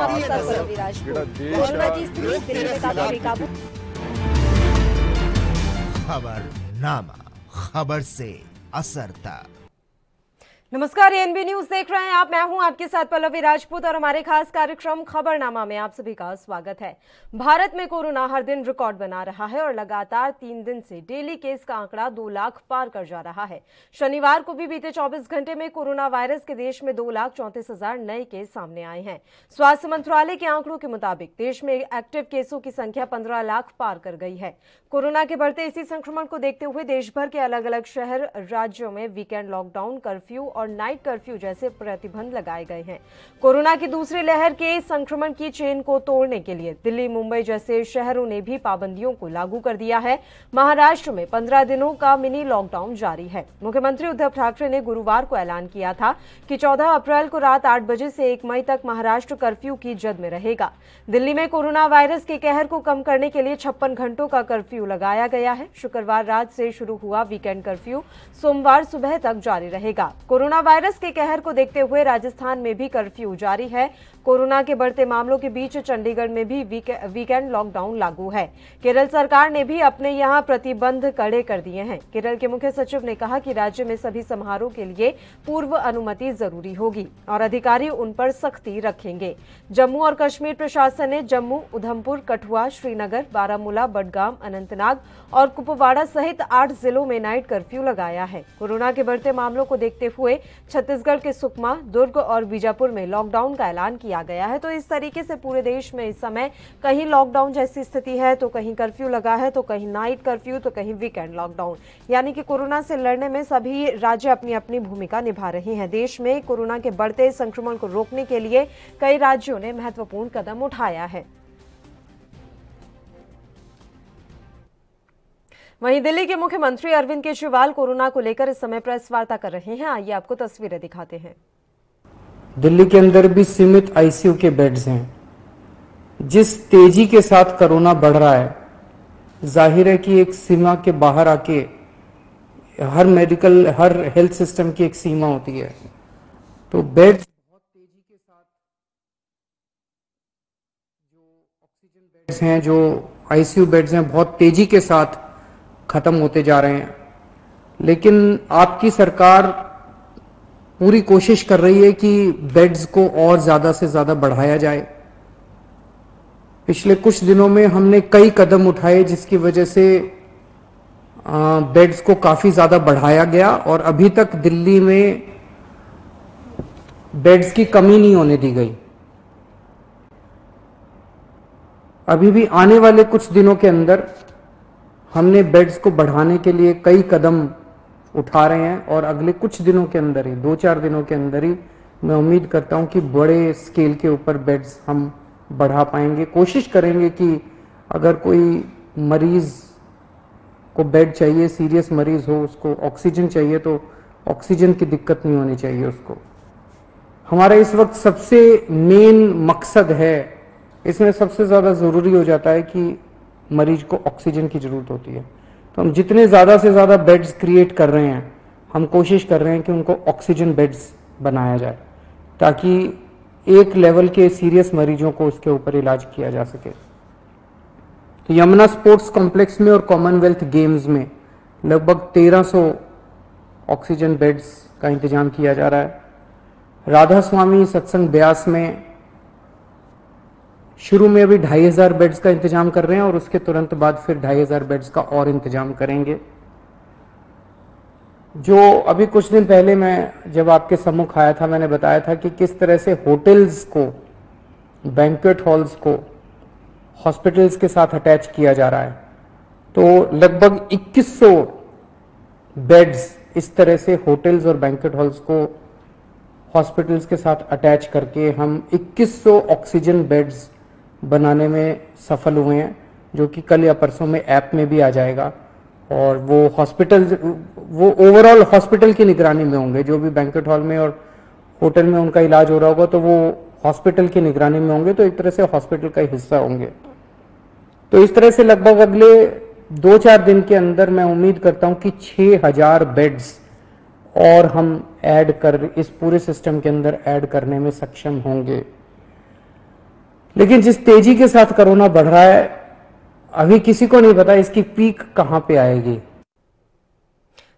हूं आपके साथ पल्लवी राजपूत। कोरोना की स्थिति दिल्ली में काफी बेकाबू। खबरनामा, खबर से असर तक। नमस्कार, एएनबी न्यूज देख रहे हैं आप। मैं हूं आपके साथ पल्लवी राजपूत और हमारे खास कार्यक्रम खबरनामा में आप सभी का स्वागत है। भारत में कोरोना हर दिन रिकॉर्ड बना रहा है और लगातार 3 दिन से डेली केस का आंकड़ा 2 लाख पार कर जा रहा है। शनिवार को भी बीते 24 घंटे में कोरोना वायरस के देश में 2,34,000 नए केस सामने आए हैं। स्वास्थ्य मंत्रालय के आंकड़ों के मुताबिक देश में एक्टिव केसों की संख्या 15 लाख पार कर गई है। कोरोना के बढ़ते इसी संक्रमण को देखते हुए देश भर के अलग अलग शहर राज्यों में वीकेंड लॉकडाउन, कर्फ्यू और नाइट कर्फ्यू जैसे प्रतिबंध लगाए गए हैं। कोरोना की दूसरी लहर के संक्रमण की चेन को तोड़ने के लिए दिल्ली, मुंबई जैसे शहरों ने भी पाबंदियों को लागू कर दिया है। महाराष्ट्र में 15 दिनों का मिनी लॉकडाउन जारी है। मुख्यमंत्री उद्धव ठाकरे ने गुरुवार को ऐलान किया था कि 14 अप्रैल को रात 8 बजे से 1 मई तक महाराष्ट्र कर्फ्यू की जद में रहेगा। दिल्ली में कोरोना वायरस के कहर को कम करने के लिए 56 घंटों का कर्फ्यू लगाया गया है। शुक्रवार रात से शुरू हुआ वीकेंड कर्फ्यू सोमवार सुबह तक जारी रहेगा। कोरोना वायरस के कहर को देखते हुए राजस्थान में भी कर्फ्यू जारी है। कोरोना के बढ़ते मामलों के बीच चंडीगढ़ में भी वीकेंड लॉकडाउन लागू है। केरल सरकार ने भी अपने यहां प्रतिबंध कड़े कर दिए हैं। केरल के मुख्य सचिव ने कहा कि राज्य में सभी समारोह के लिए पूर्व अनुमति जरूरी होगी और अधिकारी उन पर सख्ती रखेंगे। जम्मू और कश्मीर प्रशासन ने जम्मू, उधमपुर, कठुआ, श्रीनगर, बारामूला, बडगाम, अनंतनाग और कुपवाड़ा सहित 8 जिलों में नाइट कर्फ्यू लगाया है। कोरोना के बढ़ते मामलों को देखते हुए छत्तीसगढ़ के सुकमा, दुर्ग और बीजापुर में लॉकडाउन का ऐलान किया गया है। तो इस तरीके से पूरे देश में इस समय कहीं लॉकडाउन जैसी स्थिति है, तो कहीं कर्फ्यू लगा है, तो कहीं नाइट कर्फ्यू, तो कहीं वीकेंड लॉकडाउन। यानी कि कोरोना से लड़ने में सभी राज्य अपनी अपनी भूमिका निभा रहे हैं। देश में कोरोना के बढ़ते संक्रमण को रोकने के लिए कई राज्यों ने महत्वपूर्ण कदम उठाया है। वहीं दिल्ली के मुख्यमंत्री अरविंद केजरीवाल कोरोना को लेकर इस समय प्रेस वार्ता कर रहे हैं। आइए आपको तस्वीरें दिखाते हैं। दिल्ली के अंदर भी सीमित आईसीयू के बेड्स हैं। जिस तेजी के साथ कोरोना बढ़ रहा है, जाहिर है कि एक सीमा के बाहर आके हर हेल्थ सिस्टम की एक सीमा होती है। तो बेड्स बहुत तेजी के साथ, जो ऑक्सीजन बेड्स हैं, जो आईसीयू बेड्स हैं, बहुत तेजी के साथ खत्म होते जा रहे हैं। लेकिन आपकी सरकार पूरी कोशिश कर रही है कि बेड्स को और ज्यादा से ज्यादा बढ़ाया जाए। पिछले कुछ दिनों में हमने कई कदम उठाए जिसकी वजह से बेड्स को काफी ज्यादा बढ़ाया गया और अभी तक दिल्ली में बेड्स की कमी नहीं होने दी गई। अभी भी आने वाले कुछ दिनों के अंदर हमने बेड्स को बढ़ाने के लिए कई कदम उठा रहे हैं और अगले कुछ दिनों के अंदर ही, 2-4 दिनों के अंदर ही मैं उम्मीद करता हूं कि बड़े स्केल के ऊपर बेड्स हम बढ़ा पाएंगे। कोशिश करेंगे कि अगर कोई मरीज को बेड चाहिए, सीरियस मरीज हो, उसको ऑक्सीजन चाहिए, तो ऑक्सीजन की दिक्कत नहीं होनी चाहिए उसको। हमारा इस वक्त सबसे मेन मकसद है, इसमें सबसे ज्यादा जरूरी हो जाता है कि मरीज को ऑक्सीजन की जरूरत होती है। तो हम जितने ज्यादा से ज्यादा बेड्स क्रिएट कर रहे हैं, हम कोशिश कर रहे हैं कि उनको ऑक्सीजन बेड्स बनाया जाए ताकि एक लेवल के सीरियस मरीजों को उसके ऊपर इलाज किया जा सके। तो यमुना स्पोर्ट्स कॉम्प्लेक्स में और कॉमनवेल्थ गेम्स में लगभग 1300 ऑक्सीजन बेड्स का इंतजाम किया जा रहा है। राधा स्वामी सत्संग ब्यास में शुरू में अभी 2500 बेड्स का इंतजाम कर रहे हैं और उसके तुरंत बाद फिर 2500 बेड्स का और इंतजाम करेंगे। जो अभी कुछ दिन पहले मैं जब आपके सम्मुख आया था, मैंने बताया था कि किस तरह से होटल्स को, बैंक्वेट हॉल्स को हॉस्पिटल्स के साथ अटैच किया जा रहा है। तो लगभग 2100 बेड्स इस तरह से होटल्स और बैंक्वेट हॉल्स को हॉस्पिटल्स के साथ अटैच करके हम 2100 ऑक्सीजन बेड्स बनाने में सफल हुए हैं, जो कि कल या परसों में ऐप में भी आ जाएगा। और वो ओवरऑल हॉस्पिटल की निगरानी में होंगे। जो भी बैंक्वेट हॉल में और होटल में उनका इलाज हो रहा होगा तो वो हॉस्पिटल की निगरानी में होंगे, तो एक तरह से हॉस्पिटल का हिस्सा होंगे। तो इस तरह से लगभग अगले 2-4 दिन के अंदर मैं उम्मीद करता हूं कि 6000 बेड्स और हम इस पूरे सिस्टम के अंदर ऐड करने में सक्षम होंगे। लेकिन जिस तेजी के साथ कोरोना बढ़ रहा है, अभी किसी को नहीं पता इसकी पीक कहां पे आएगी।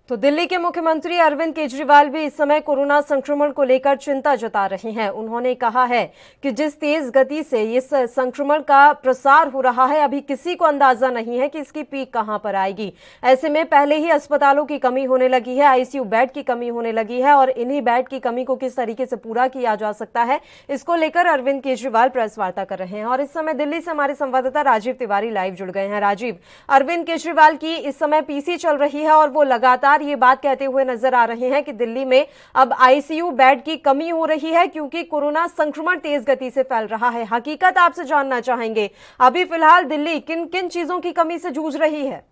तो दिल्ली के मुख्यमंत्री अरविंद केजरीवाल भी इस समय कोरोना संक्रमण को लेकर चिंता जता रहे हैं। उन्होंने कहा है कि जिस तेज गति से इस संक्रमण का प्रसार हो रहा है, अभी किसी को अंदाजा नहीं है कि इसकी पीक कहां पर आएगी। ऐसे में पहले ही अस्पतालों की कमी होने लगी है, आईसीयू बेड की कमी होने लगी है और इन्हीं बेड की कमी को किस तरीके से पूरा किया जा सकता है, इसको लेकर अरविंद केजरीवाल प्रेस वार्ता कर रहे हैं। और इस समय दिल्ली से हमारे संवाददाता राजीव तिवारी लाइव जुड़ गए हैं। राजीव, अरविंद केजरीवाल की इस समय पीसी चल रही है और वो लगातार ये बात कहते हुए नजर आ रहे हैं कि दिल्ली में अब आईसीयू बेड की कमी हो रही है क्योंकि कोरोना संक्रमण तेज गति से फैल रहा है। हकीकत आपसे जानना चाहेंगे, अभी फिलहाल दिल्ली किन किन चीजों की कमी से जूझ रही है?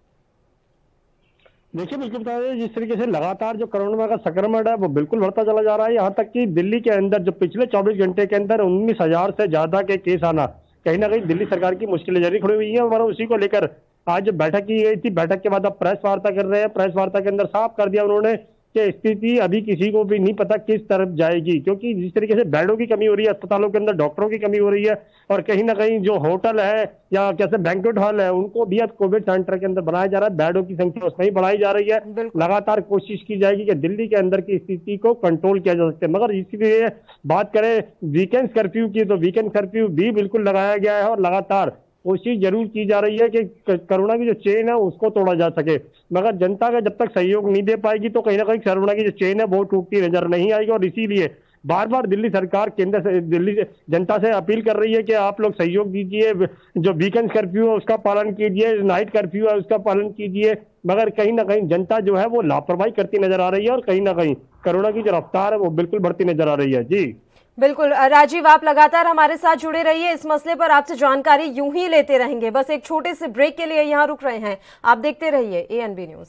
देखिए, बिल्कुल बता दें, जिस तरीके से लगातार जो कोरोना का संक्रमण है वो बिल्कुल बढ़ता चला जा रहा है। यहाँ तक कि दिल्ली के अंदर जो पिछले 24 घंटे के अंदर 19,000 से ज्यादा के केस आना कहीं ना कहीं दिल्ली सरकार की मुश्किलें जारी खड़ी हुई है। और उसी को लेकर आज जो बैठक की गई थी, बैठक के बाद अब प्रेस वार्ता कर रहे हैं। प्रेस वार्ता के अंदर साफ कर दिया उन्होंने कि स्थिति अभी किसी को भी नहीं पता किस तरफ जाएगी, क्योंकि जिस तरीके से बेडों की कमी हो रही है, अस्पतालों के अंदर डॉक्टरों की कमी हो रही है और कहीं ना कहीं जो होटल है या कैसे बैंक्वेट हॉल है उनको भी अब कोविड सेंटर के अंदर बनाया जा रहा है। बेडों की संख्या उसमें ही बढ़ाई जा रही है। लगातार कोशिश की जाएगी कि दिल्ली के अंदर की स्थिति को कंट्रोल किया जा सके। मगर इसीलिए बात करें वीकेंड कर्फ्यू की, तो वीकेंड कर्फ्यू भी बिल्कुल लगाया गया है और लगातार कोशिश जरूर की जा रही है कि कोरोना की जो चेन है उसको तोड़ा जा सके। मगर जनता का जब तक सहयोग नहीं दे पाएगी तो कहीं ना कहीं कोरोना की जो चेन है वो टूटती नजर नहीं आएगी। और इसीलिए बार बार दिल्ली सरकार केंद्र से दिल्ली जनता से अपील कर रही है कि आप लोग सहयोग दीजिए, जो वीकेंड कर्फ्यू है उसका पालन कीजिए, नाइट कर्फ्यू है उसका पालन कीजिए। मगर कहीं ना कहीं जनता जो है वो लापरवाही करती नजर आ रही है और कहीं ना कहीं कोरोना की जो रफ्तार है वो बिल्कुल बढ़ती नजर आ रही है। जी बिल्कुल राजीव, आप लगातार हमारे साथ जुड़े रहिए, इस मसले पर आपसे जानकारी यूं ही लेते रहेंगे। बस एक छोटे से ब्रेक के लिए यहाँ रुक रहे हैं, आप देखते रहिए एएनबी न्यूज।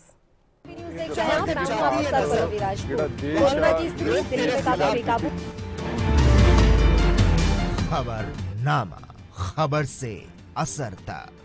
देख रहे हैं आप, मैं हूं आपके साथ पल्लवी राजपूत। कोरोना की स्थिति दिल्ली में काफी बेकाबू। खबरनामा, खबर से असर तक।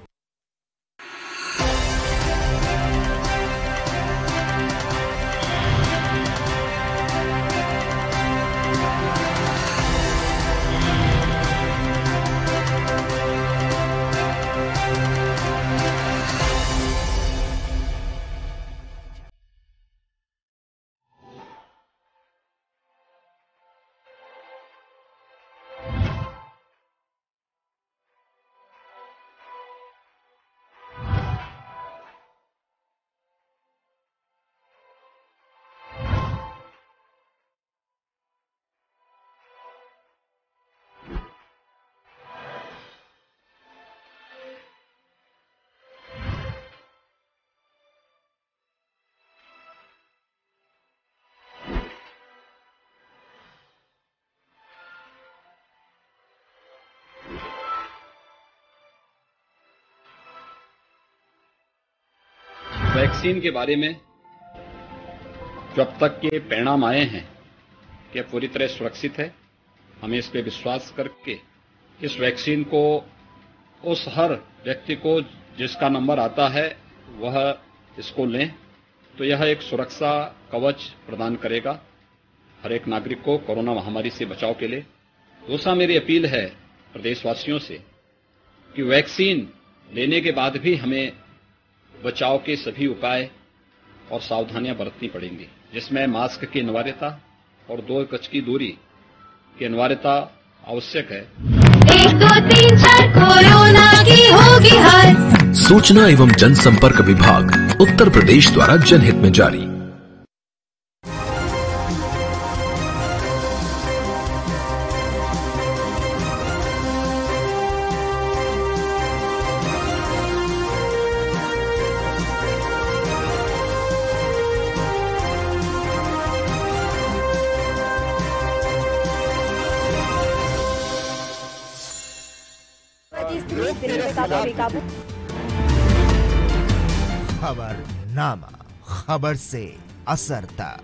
वैक्सीन के बारे में जो अब तक के परिणाम आए हैं कि पूरी तरह सुरक्षित है, हमें इस पे विश्वास करके इस वैक्सीन को उस हर व्यक्ति को जिसका नंबर आता है वह इसको लें, तो यह एक सुरक्षा कवच प्रदान करेगा हर एक नागरिक को कोरोना महामारी से बचाव के लिए। दूसरा, मेरी अपील है प्रदेशवासियों से कि वैक्सीन लेने के बाद भी हमें बचाव के सभी उपाय और सावधानियां बरतनी पड़ेंगी, जिसमें मास्क की अनिवार्यता और 2 गज की दूरी की अनिवार्यता आवश्यक है। 1 2 3 4 कोरोना की होगी हार। सूचना एवं जनसंपर्क विभाग उत्तर प्रदेश द्वारा जनहित में जारी। खबरनामा, खबर से असर तक।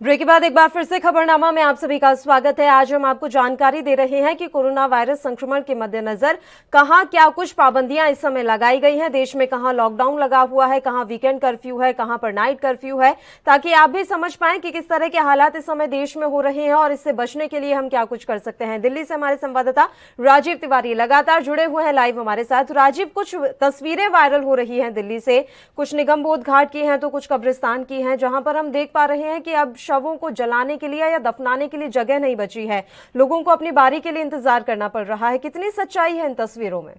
ब्रेक के बाद एक बार फिर से खबरनामा में आप सभी का स्वागत है। आज हम आपको जानकारी दे रहे हैं कि कोरोना वायरस संक्रमण के मद्देनजर कहां क्या कुछ पाबंदियां इस समय लगाई गई हैं। देश में कहां लॉकडाउन लगा हुआ है, कहां वीकेंड कर्फ्यू है, कहां पर नाइट कर्फ्यू है, ताकि आप भी समझ पाएं कि किस तरह के हालात इस समय देश में हो रहे हैं और इससे बचने के लिए हम क्या कुछ कर सकते हैं। दिल्ली से हमारे संवाददाता राजीव तिवारी लगातार जुड़े हुए हैं लाइव हमारे साथ। राजीव, कुछ तस्वीरें वायरल हो रही हैं दिल्ली से, कुछ निगमबोध घाट की हैं तो कुछ कब्रिस्तान की हैं, जहां पर हम देख पा रहे हैं कि अब शवों को जलाने के लिए या दफनाने के लिए जगह नहीं बची है, लोगों को अपनी बारी के लिए इंतजार करना पड़ रहा है। कितनी सच्चाई है इन तस्वीरों में?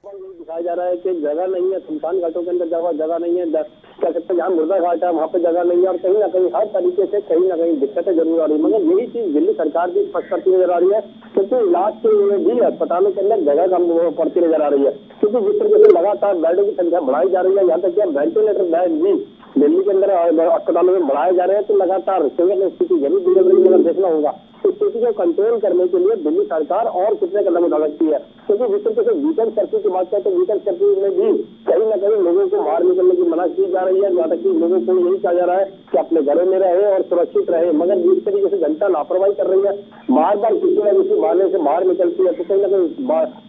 दिखाया जा रहा है कि जगह नहीं है, शमशान घाटों के अंदर जगह नहीं है, क्या कहते हैं जहाँ मुर्दा घाट है वहाँ पे जगह नहीं है, और कहीं ना कहीं हर तरीके से कहीं ना कहीं दिक्कतें जरूर आ रही है। मगर यही चीज दिल्ली सरकार भी स्पष्ट करती नजर आ रही है, क्योंकि इलाज के लिए भी अस्पतालों के अंदर जगह कम पड़ती नजर आ रही है, क्योंकि जिस तरीके से लगातार बेडों की संख्या बढ़ाई जा रही है, यहाँ तक कि वेंटिलेटर बेड भी दिल्ली के अंदर अस्पतालों में बढ़ाए जा रहे हैं, तो लगातार स्थिति जरूर बिगड़ रही है। मगर देखना होगा इस स्थिति को कंट्रोल करने के लिए दिल्ली सरकार और कितने कदम उठा सकती है, क्योंकि जिस तरीके से वीकेंड कर्फ्यू की बात करें तो वीकेंड कर्फ्यू में भी कहीं ना कहीं लोगों को बाहर निकलने की मना की जा रही है, जहाँ तक कि लोगों को यही कहा जा रहा है कि अपने घरों में रहे और सुरक्षित रहे। मगर जिस तरीके से जनता लापरवाही कर रही है, बार बार किसी न किसी बहाने से बाहर निकलती है, तो कहीं ना कहीं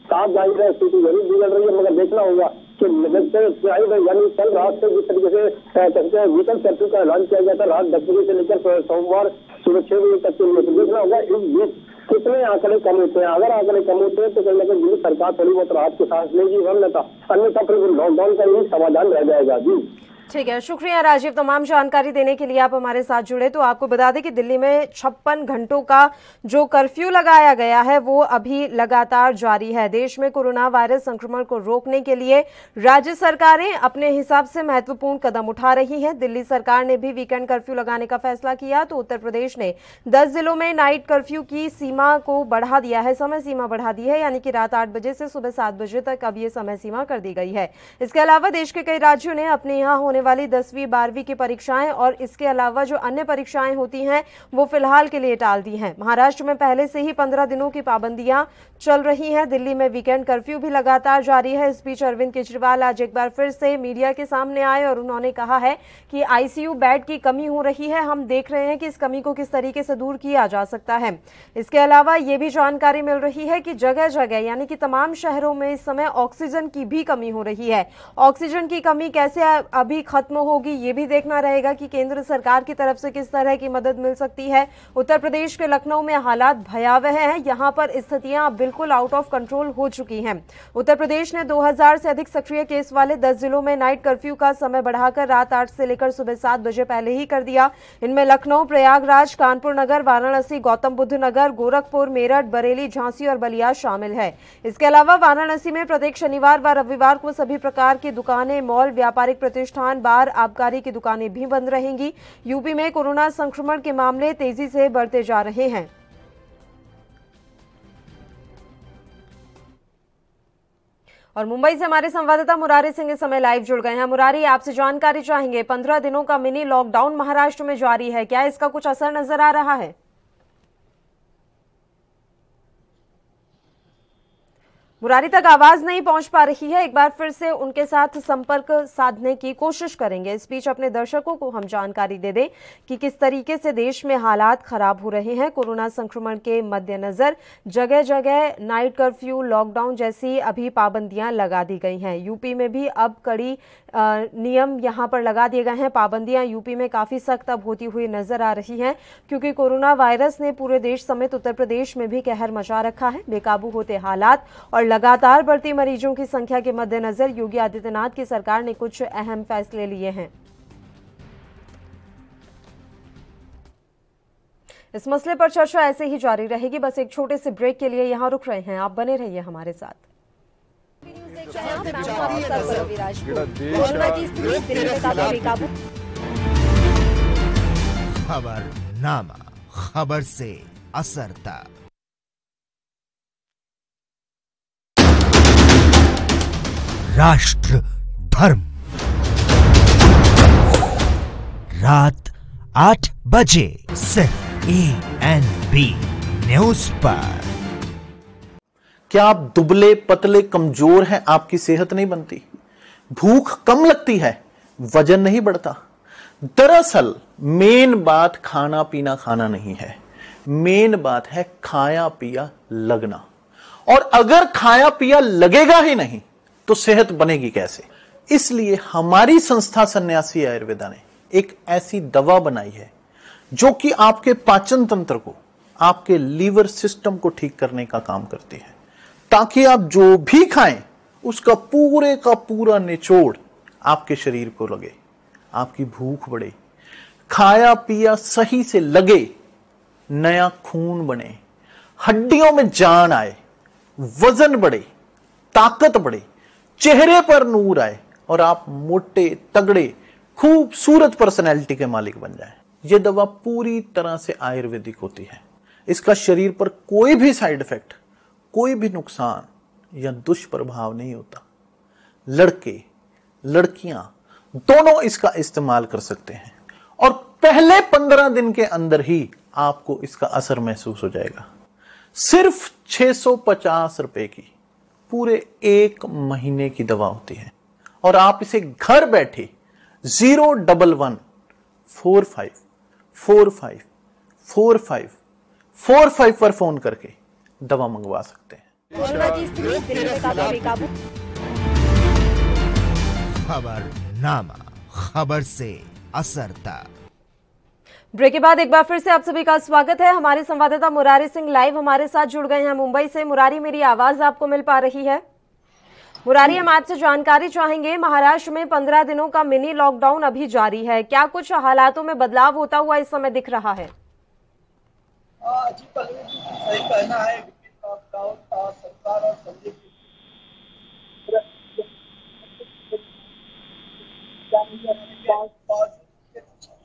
साफ जाहिर है स्थिति जरूर बिगड़ रही है। मगर देखना होगा कि यानी कल रात से जिस तरीके से कहते हैं वीकेंड कर्फ्यू का ऐलान किया गया था रात 10 बजे से लेकर सोमवार सुबह 6 बजे तक के लिए, तो देखना होगा इस बीच कितने आंकड़े कम होते हैं। अगर आंकड़े कम होते हैं तो कहीं ना कहीं दिल्ली सरकार थोड़ी बहुत राहत की सांस लेगी, अन्यथा फिर लॉकडाउन का ही समाधान रह जाएगा। जी ठीक है, शुक्रिया राजीव तमाम जानकारी देने के लिए। आप हमारे साथ जुड़े। तो आपको बता दें कि दिल्ली में 56 घंटों का जो कर्फ्यू लगाया गया है वो अभी लगातार जारी है। देश में कोरोना वायरस संक्रमण को रोकने के लिए राज्य सरकारें अपने हिसाब से महत्वपूर्ण कदम उठा रही हैं। दिल्ली सरकार ने भी वीकेंड कर्फ्यू लगाने का फैसला किया, तो उत्तर प्रदेश ने 10 जिलों में नाइट कर्फ्यू की सीमा को बढ़ा दिया है, समय सीमा बढ़ा दी है, यानी कि रात 8 बजे से सुबह 7 बजे तक अब ये समय सीमा कर दी गई है। इसके अलावा देश के कई राज्यों ने अपने यहाँ होने वाली 10वीं 12वीं की परीक्षाएं और इसके अलावा जो अन्य परीक्षाएं होती हैं वो फिलहाल के लिए टाल दी हैं। महाराष्ट्र में पहले से ही 15 दिनों की पाबंदियां चल रही हैं। दिल्ली में वीकेंड कर्फ्यू भी लगातार जारी है। इस बीच अरविंद केजरीवाल आज एक बार फिर से मीडिया के सामने आए और उन्होंने कहा है कि आईसीयू बेड की कमी हो रही है, हम देख रहे हैं कि इस कमी को किस तरीके से दूर किया जा सकता है। इसके अलावा ये भी जानकारी मिल रही है कि जगह जगह यानी कि तमाम शहरों में इस समय ऑक्सीजन की भी कमी हो रही है। ऑक्सीजन की कमी कैसे अभी खत्म होगी ये भी देखना रहेगा कि केंद्र सरकार की तरफ से किस तरह की मदद मिल सकती है। उत्तर प्रदेश के लखनऊ में हालात भयावह हैं, यहां पर स्थितियां बिल्कुल आउट ऑफ कंट्रोल हो चुकी हैं। उत्तर प्रदेश ने 2000 से अधिक सक्रिय केस वाले 10 जिलों में नाइट कर्फ्यू का समय बढ़ाकर रात 8 से लेकर सुबह 7 बजे पहले ही कर दिया। इनमें लखनऊ, प्रयागराज, कानपुर नगर, वाराणसी, गौतम बुद्ध नगर, गोरखपुर, मेरठ, बरेली, झांसी और बलिया शामिल है। इसके अलावा वाराणसी में प्रत्येक शनिवार व रविवार को सभी प्रकार की दुकानें, मॉल, व्यापारिक प्रतिष्ठान, बार, आबकारी की दुकानें भी बंद रहेंगी। यूपी में कोरोना संक्रमण के मामले तेजी से बढ़ते जा रहे हैं। और मुंबई से हमारे संवाददाता मुरारी सिंह इस समय लाइव जुड़ गए हैं। मुरारी, आपसे जानकारी चाहेंगे, 15 दिनों का मिनी लॉकडाउन महाराष्ट्र में जारी है, क्या इसका कुछ असर नजर आ रहा है? मुरारी तक आवाज नहीं पहुंच पा रही है, एक बार फिर से उनके साथ संपर्क साधने की कोशिश करेंगे। इस बीच अपने दर्शकों को हम जानकारी दे दें कि किस तरीके से देश में हालात खराब हो रहे हैं। कोरोना संक्रमण के मद्देनजर जगह जगह नाइट कर्फ्यू, लॉकडाउन जैसी अभी पाबंदियां लगा दी गई हैं। यूपी में भी अब कड़ी नियम यहां पर लगा दिए गए हैं। पाबंदियां यूपी में काफी सख्त अब होती हुई नजर आ रही हैं, क्योंकि कोरोना वायरस ने पूरे देश समेत उत्तर प्रदेश में भी कहर मचा रखा है। बेकाबू होते हालात और लगातार बढ़ती मरीजों की संख्या के मद्देनजर योगी आदित्यनाथ की सरकार ने कुछ अहम फैसले लिए हैं। इस मसले पर चर्चा ऐसे ही जारी रहेगी। बस एक छोटे से ब्रेक के लिए यहां रुक रहे हैं, आप बने रहिए हमारे साथ। खबरनामा, खबर से असर तक। राष्ट्र धर्म, रात 8 बजे सिर्फ ANB न्यूज पर। क्या आप दुबले पतले कमजोर हैं, आपकी सेहत नहीं बनती? भूख कम लगती है, वजन नहीं बढ़ता। दरअसल मेन बात खाना पीना खाना नहीं है, मेन बात है खाया पिया लगना। और अगर खाया पिया लगेगा ही नहीं तो सेहत बनेगी कैसे? इसलिए हमारी संस्था सन्यासी आयुर्वेदा ने एक ऐसी दवा बनाई है जो कि आपके पाचन तंत्र को, आपके लीवर सिस्टम को ठीक करने का काम करती है, ताकि आप जो भी खाएं उसका पूरे का पूरा निचोड़ आपके शरीर को लगे, आपकी भूख बढ़े, खाया पिया सही से लगे, नया खून बने, हड्डियों में जान आए, वजन बढ़े, ताकत बढ़े, चेहरे पर नूर आए और आप मोटे तगड़े खूबसूरत पर्सनैलिटी के मालिक बन जाएं। यह दवा पूरी तरह से आयुर्वेदिक होती है। इसका शरीर पर कोई भी साइड इफेक्ट, कोई भी नुकसान या दुष्प्रभाव नहीं होता। लड़के लड़कियां दोनों इसका इस्तेमाल कर सकते हैं और पहले 15 दिन के अंदर ही आपको इसका असर महसूस हो जाएगा। सिर्फ 650 रुपए की पूरे 1 महीने की दवा होती है और आप इसे घर बैठे 01145454545 पर फोन करके दवा मंगवा सकते हैं। खबरनामा, खबर से असर तक। ब्रेक के बाद एक बार फिर से आप सभी का स्वागत है। हमारे संवाददाता मुरारी सिंह लाइव हमारे साथ जुड़ गए हैं मुंबई से। मुरारी, मेरी आवाज आपको मिल पा रही है? मुरारी, हम आपसे जानकारी चाहेंगे, महाराष्ट्र में 15 दिनों का मिनी लॉकडाउन अभी जारी है, क्या कुछ हालातों में बदलाव होता हुआ इस समय दिख रहा है? जी पल्लवी, सही कहना है। लॉकडाउन सरकार और संदिग्ध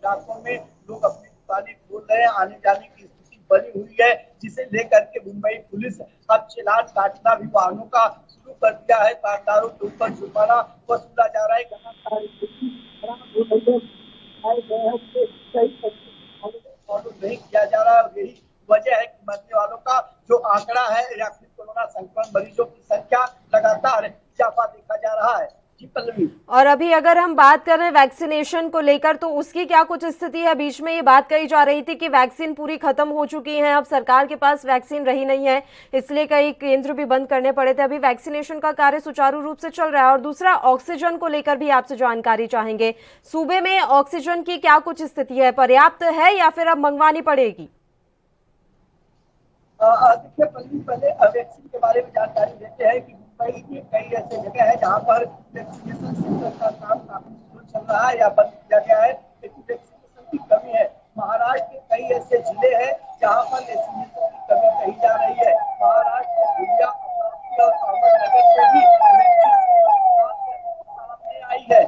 इलाकों में लोग अपनी दुकानें खोल रहे हैं, आने जाने की स्थिति बनी हुई है, जिसे लेकर के मुंबई पुलिस अब चालान काटना भी वाहनों का शुरू कर दिया है। कामगारों के ऊपर जुर्माना वसूला जा रहा है। फॉलो नहीं किया जा रहा है। यही वजह है कि मरने वालों का जो आंकड़ा है या फिर कोरोना संक्रमण मरीजों की संख्या लगातार इजाफा देखा जा रहा है। जी पल्लवी, और अभी अगर हम बात करें वैक्सीनेशन को लेकर तो उसकी क्या कुछ स्थिति है? बीच में ये बात कही जा रही थी कि वैक्सीन पूरी खत्म हो चुकी है, अब सरकार के पास वैक्सीन रही नहीं है, इसलिए कई केंद्र भी बंद करने पड़े थे। अभी वैक्सीनेशन का कार्य सुचारू रूप से चल रहा है। और दूसरा, ऑक्सीजन को लेकर भी आपसे जानकारी चाहेंगे। सूबे में ऑक्सीजन की क्या कुछ स्थिति है, पर्याप्त है या फिर अब मंगवानी पड़ेगी? देखिए पल्लवी, पहले वैक्सीन के बारे में जानकारी देते हैं कि मुंबई में कई ऐसे जगह है जहां पर वैक्सीनेशन सेंटर का काम काफी चल रहा है या बंद किया गया है, लेकिन वैक्सीनेशन की कमी है। महाराष्ट्र के कई ऐसे जिले हैं जहां पर वैक्सीनेशन की कमी कही जा रही है। महाराष्ट्र के धुलिया, अमरावती और अहमदनगर से भी सामने आई है।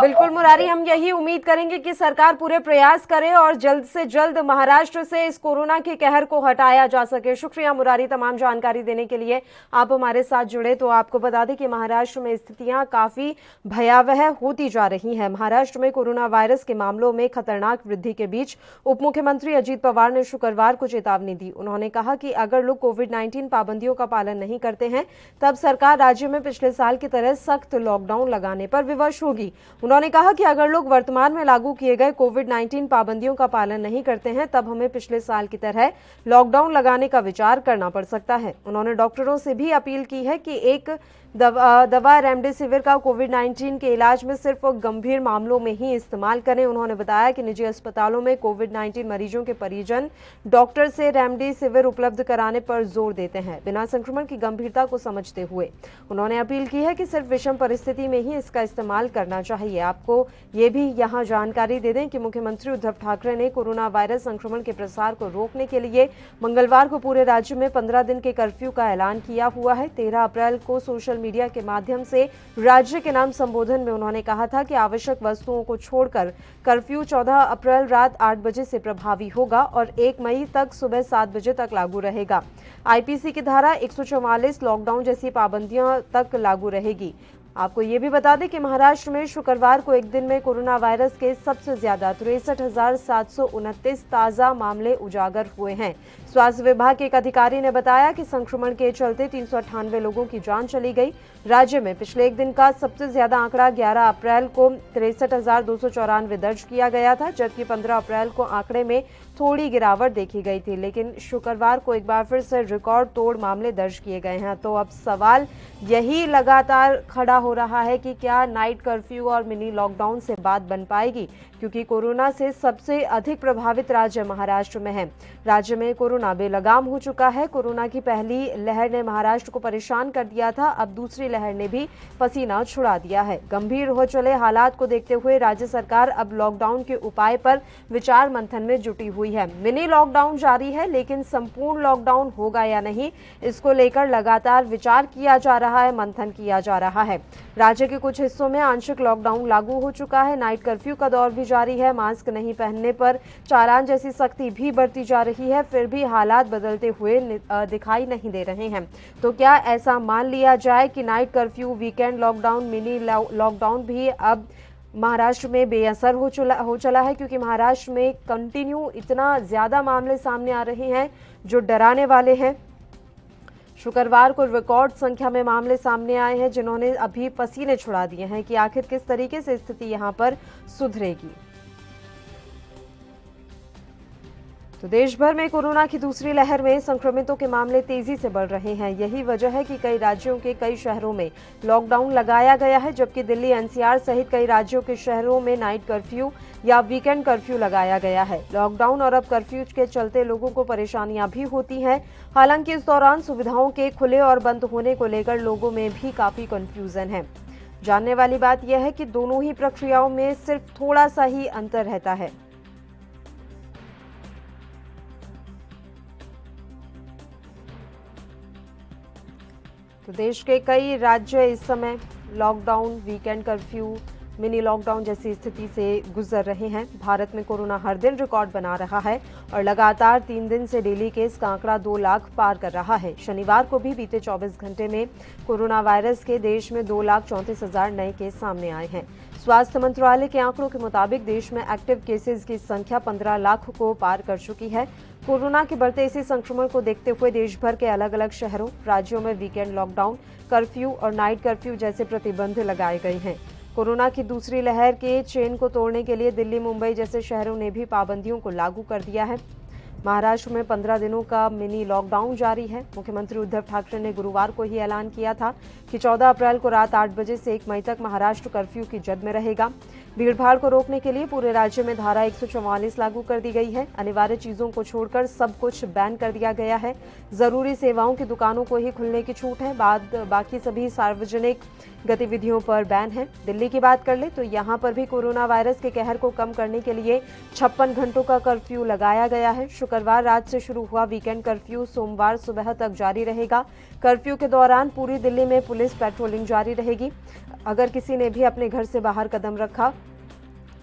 बिल्कुल मुरारी, हम यही उम्मीद करेंगे कि सरकार पूरे प्रयास करे और जल्द से जल्द महाराष्ट्र से इस कोरोना के कहर को हटाया जा सके। शुक्रिया मुरारी तमाम जानकारी देने के लिए। आप हमारे साथ जुड़े तो आपको बता दें कि महाराष्ट्र में स्थितियां काफी भयावह होती जा रही हैं। महाराष्ट्र में कोरोना वायरस के मामलों में खतरनाक वृद्धि के बीच उप मुख्यमंत्री अजीत पवार ने शुक्रवार को चेतावनी दी। उन्होंने कहा कि अगर लोग कोविड-19 पाबंदियों का पालन नहीं करते हैं तब सरकार राज्य में पिछले साल की तरह सख्त लॉकडाउन लगाने पर विवश होगी। उन्होंने कहा कि अगर लोग वर्तमान में लागू किए गए कोविड-19 पाबंदियों का पालन नहीं करते हैं तब हमें पिछले साल की तरह लॉकडाउन लगाने का विचार करना पड़ सकता है। उन्होंने डॉक्टरों से भी अपील की है कि एक दवा रेमडेसिविर का कोविड-19 के इलाज में सिर्फ गंभीर मामलों में ही इस्तेमाल करें। उन्होंने बताया कि निजी अस्पतालों में कोविड-19 मरीजों के परिजन डॉक्टर से रेमडेसिविर उपलब्ध कराने पर जोर देते हैं, बिना संक्रमण की गंभीरता को समझते हुए। उन्होंने अपील की है कि सिर्फ विषम परिस्थिति में ही इसका इस्तेमाल करना चाहिए। आपको ये भी यहाँ जानकारी दे दें कि मुख्यमंत्री उद्धव ठाकरे ने कोरोना वायरस संक्रमण के प्रसार को रोकने के लिए मंगलवार को पूरे राज्य में 15 दिन के कर्फ्यू का ऐलान किया हुआ है। 13 अप्रैल को सोशल मीडिया के माध्यम से राज्य के नाम संबोधन में उन्होंने कहा था कि आवश्यक वस्तुओं को छोड़कर कर्फ्यू 14 अप्रैल रात 8 बजे से प्रभावी होगा और 1 मई तक सुबह 7 बजे तक लागू रहेगा। आईपीसी की धारा 144 लॉकडाउन जैसी पाबंदियों तक लागू रहेगी। आपको ये भी बता दें कि महाराष्ट्र में शुक्रवार को एक दिन में कोरोना वायरस के सबसे ज्यादा 63,729 ताजा मामले उजागर हुए हैं। स्वास्थ्य विभाग के एक अधिकारी ने बताया कि संक्रमण के चलते 398 लोगों की जान चली गई। राज्य में पिछले एक दिन का सबसे ज्यादा आंकड़ा 11 अप्रैल को 63,294 दर्ज किया गया था, जबकि 15 अप्रैल को आंकड़े में थोड़ी गिरावट देखी गई थी, लेकिन शुक्रवार को एक बार फिर से रिकॉर्ड तोड़ मामले दर्ज किए गए हैं। तो अब सवाल यही लगातार खड़ा हो रहा है कि क्या नाइट कर्फ्यू और मिनी लॉकडाउन से बात बन पाएगी, क्योंकि कोरोना से सबसे अधिक प्रभावित राज्य महाराष्ट्र में है। राज्य में कोरोना बेलगाम हो चुका है। कोरोना की पहली लहर ने महाराष्ट्र को परेशान कर दिया था, अब दूसरी लहर ने भी पसीना छुड़ा दिया है। गंभीर हो चले हालात को देखते हुए राज्य सरकार अब लॉकडाउन के उपाय पर विचार मंथन में जुटी हुई है। मिनी लॉकडाउन जारी है, लेकिन संपूर्ण लॉकडाउन होगा या नहीं, इसको लेकर लगातार विचार किया जा रहा है, मंथन किया जा रहा है। राज्य के कुछ हिस्सों में आंशिक लॉकडाउन लागू हो चुका है। नाइट कर्फ्यू का दौर भी जारी है। मास्क नहीं पहनने पर चालान जैसी सख्ती भी बरती जा रही है, फिर भी हालात बदलते हुए दिखाई नहीं दे रहे हैं। तो क्या ऐसा मान लिया जाए कि night curfew, weekend lockdown, mini lockdown भी अब महाराष्ट्र में बेअसर हो चला है, क्योंकि महाराष्ट्र में कंटिन्यू इतना ज्यादा मामले सामने आ रहे हैं जो डराने वाले हैं। शुक्रवार को रिकॉर्ड संख्या में मामले सामने आए हैं, जिन्होंने अभी पसीने छुड़ा दिए हैं कि आखिर किस तरीके से स्थिति यहां पर सुधरेगी। तो देश भर में कोरोना की दूसरी लहर में संक्रमितों के मामले तेजी से बढ़ रहे हैं। यही वजह है कि कई राज्यों के कई शहरों में लॉकडाउन लगाया गया है, जबकि दिल्ली, एनसीआर सहित कई राज्यों के शहरों में नाइट कर्फ्यू या वीकेंड कर्फ्यू लगाया गया है। लॉकडाउन और अब कर्फ्यू के चलते लोगों को परेशानियां भी होती हैं। हालांकि इस दौरान सुविधाओं के खुले और बंद होने को लेकर लोगों में भी काफी कंफ्यूजन है। जानने वाली बात यह है कि दोनों ही प्रक्रियाओं में सिर्फ थोड़ा सा ही अंतर रहता है। तो देश के कई राज्य इस समय lockdown, weekend curfew, mini lockdown जैसी स्थिति से गुजर रहे हैं। भारत में कोरोना हर दिन रिकॉर्ड बना रहा है और लगातार 3 दिन से डेली केस का आंकड़ा 2 लाख पार कर रहा है। शनिवार को भी बीते 24 घंटे में कोरोना वायरस के देश में 2,34,000 नए केस सामने आए हैं। स्वास्थ्य मंत्रालय के आंकड़ों के मुताबिक देश में एक्टिव केसेस की संख्या 15 लाख को पार कर चुकी है। कोरोना के बढ़ते इसी संक्रमण को देखते हुए देश भर के अलग अलग शहरों, राज्यों में वीकेंड लॉकडाउन, कर्फ्यू और नाइट कर्फ्यू जैसे प्रतिबंध लगाए गए हैं। कोरोना की दूसरी लहर के चेन को तोड़ने के लिए दिल्ली, मुंबई जैसे शहरों ने भी पाबंदियों को लागू कर दिया है। महाराष्ट्र में 15 दिनों का मिनी लॉकडाउन जारी है। मुख्यमंत्री उद्धव ठाकरे ने गुरुवार को ही ऐलान किया था कि 14 अप्रैल को रात 8 बजे से 1 मई तक महाराष्ट्र कर्फ्यू की जद में रहेगा। भीड़भाड़ को रोकने के लिए पूरे राज्य में धारा 144 लागू कर दी गई है। अनिवार्य चीजों को छोड़कर सब कुछ बैन कर दिया गया है। जरूरी सेवाओं की दुकानों को ही खुलने की छूट है, बाकी सभी सार्वजनिक गतिविधियों पर बैन है। दिल्ली की बात कर ले तो यहां पर भी कोरोना वायरस के कहर को कम करने के लिए 56 घंटों का कर्फ्यू लगाया गया है। शुक्रवार रात से शुरू हुआ वीकेंड कर्फ्यू सोमवार सुबह तक जारी रहेगा। कर्फ्यू के दौरान पूरी दिल्ली में पुलिस पेट्रोलिंग जारी रहेगी। अगर किसी ने भी अपने घर से बाहर कदम रखा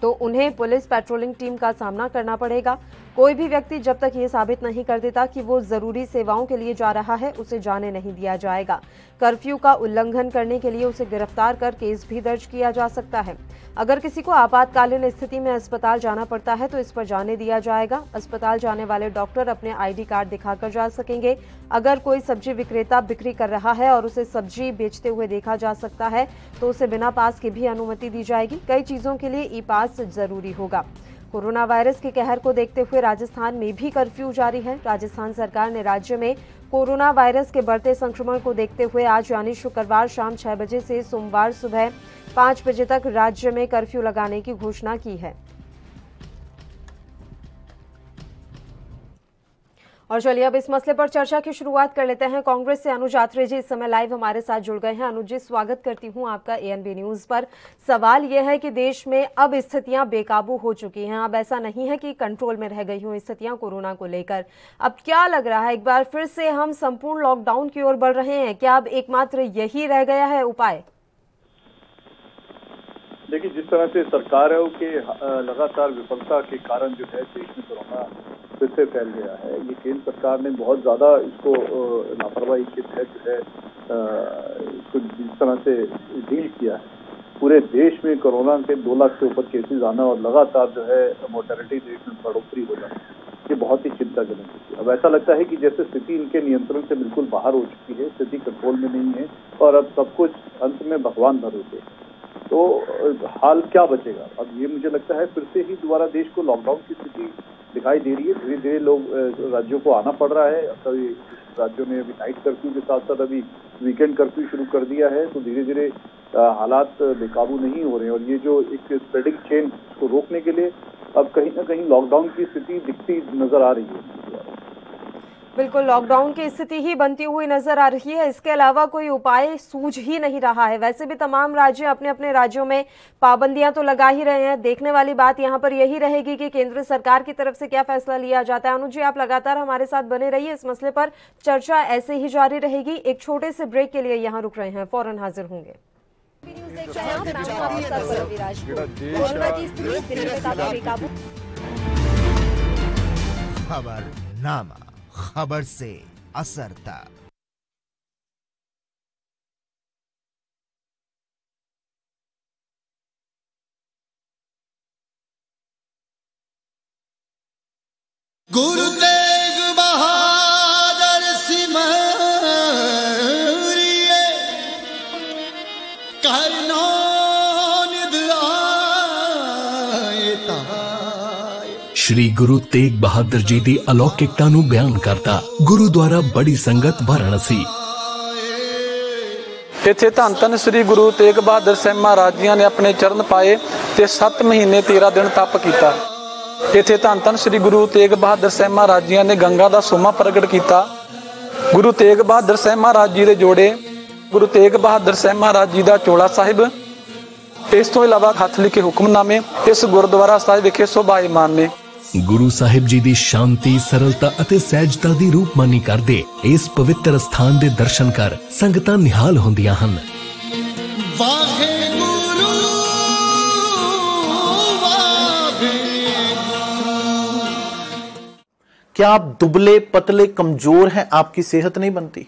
तो उन्हें पुलिस पेट्रोलिंग टीम का सामना करना पड़ेगा। कोई भी व्यक्ति जब तक ये साबित नहीं कर देता कि वो जरूरी सेवाओं के लिए जा रहा है, उसे जाने नहीं दिया जाएगा। कर्फ्यू का उल्लंघन करने के लिए उसे गिरफ्तार कर केस भी दर्ज किया जा सकता है। अगर किसी को आपातकालीन स्थिति में अस्पताल जाना पड़ता है तो इस पर जाने दिया जाएगा। अस्पताल जाने वाले डॉक्टर अपने आईडी कार्ड दिखाकर जा सकेंगे। अगर कोई सब्जी विक्रेता बिक्री कर रहा है और उसे सब्जी बेचते हुए देखा जा सकता है तो उसे बिना पास की भी अनुमति दी जाएगी। कई चीजों के लिए ई पास जरूरी होगा। कोरोना वायरस के कहर को देखते हुए राजस्थान में भी कर्फ्यू जारी है। राजस्थान सरकार ने राज्य में कोरोना वायरस के बढ़ते संक्रमण को देखते हुए आज यानी शुक्रवार शाम 6 बजे से सोमवार सुबह 5 बजे तक राज्य में कर्फ्यू लगाने की घोषणा की है। और चलिए अब इस मसले पर चर्चा की शुरुआत कर लेते हैं। कांग्रेस से अनुज आत्रे जी इस समय लाइव हमारे साथ जुड़ गए हैं। अनुज जी, स्वागत करती हूं आपका एएनबी न्यूज पर। सवाल यह है कि देश में अब स्थितियां बेकाबू हो चुकी हैं। अब ऐसा नहीं है कि कंट्रोल में रह गई हों स्थितियां कोरोना को लेकर। अब क्या लग रहा है, एक बार फिर से हम संपूर्ण लॉकडाउन की ओर बढ़ रहे हैं? क्या अब एकमात्र यही रह गया है उपाय? देखिए, जिस तरह से सरकार है के लगातार विफलता के कारण जो है देश में कोरोना फिर से फैल गया है। ये केंद्र सरकार ने बहुत ज्यादा इसको लापरवाही के तहत जो है इसको जिस तरह से डील किया है। पूरे देश में कोरोना के 2 लाख से ऊपर केसेस आना और लगातार जो है मोर्टेलिटी रेट में बढ़ोतरी हो जाना, ये बहुत ही चिंताजनक है। अब ऐसा लगता है कि जैसे स्थिति इनके नियंत्रण से बिल्कुल बाहर हो चुकी है, स्थिति कंट्रोल में नहीं है और अब सब कुछ अंत में भगवान भरोसे। तो हाल क्या बचेगा? अब ये मुझे लगता है फिर से ही दोबारा देश को लॉकडाउन की स्थिति दिखाई दे रही है। धीरे धीरे लोग राज्यों को आना पड़ रहा है। कई राज्यों ने अभी नाइट कर्फ्यू के साथ साथ अभी वीकेंड कर्फ्यू शुरू कर दिया है। तो धीरे धीरे हालात बेकाबू नहीं हो रहे हैं और ये जो एक स्प्रेडिंग चेन को रोकने के लिए अब कहीं ना कहीं लॉकडाउन की स्थिति दिखती नजर आ रही है। बिल्कुल, लॉकडाउन की स्थिति ही बनती हुई नजर आ रही है। इसके अलावा कोई उपाय सूझ ही नहीं रहा है। वैसे भी तमाम राज्य अपने अपने राज्यों में पाबंदियां तो लगा ही रहे हैं। देखने वाली बात यहां पर यही रहेगी कि केंद्र सरकार की तरफ से क्या फैसला लिया जाता है। अनुज जी, आप लगातार हमारे साथ बने रहिए, इस मसले पर चर्चा ऐसे ही जारी रहेगी। एक छोटे से ब्रेक के लिए यहाँ रुक रहे हैं, फौरन हाजिर होंगे। खबरनामा, खबर से असर तक। गुरु तेग बहादुर सिमरिए करनो निद आए ताय। श्री गुरु तेग बहादुर जी दी अलौकिकता नूं बयान करता गुरुद्वारा बड़ी संगत वाराणसी। इत्थे धन धन श्री गुरु तेग बहादुर साहिब महाराज जी ने अपने चरण पाए ते 7 महीने 13 दिन तप कीता। इत्थे धन धन श्री गुरु तेग बहादुर साहिब महाराज जी ने गंगा दा सोमा प्रगट किया। गुरु तेग बहादुर साहिब महाराज जी दे जोड़े, गुरु तेग बहादुर साहिब महाराज जी दा चोला साहिब, इस तो इलावा हथ लिखे हुक्मनामे इस गुरुद्वारा साहिब विखे शोभायमान ने। गुरु साहिब जी दी शांति, सरलता अते सहजता दी रूपमानी करदे इस पवित्र स्थान दे दर्शन कर संगतां निहाल होंदियां हन। क्या आप दुबले पतले कमजोर हैं? आपकी सेहत नहीं बनती,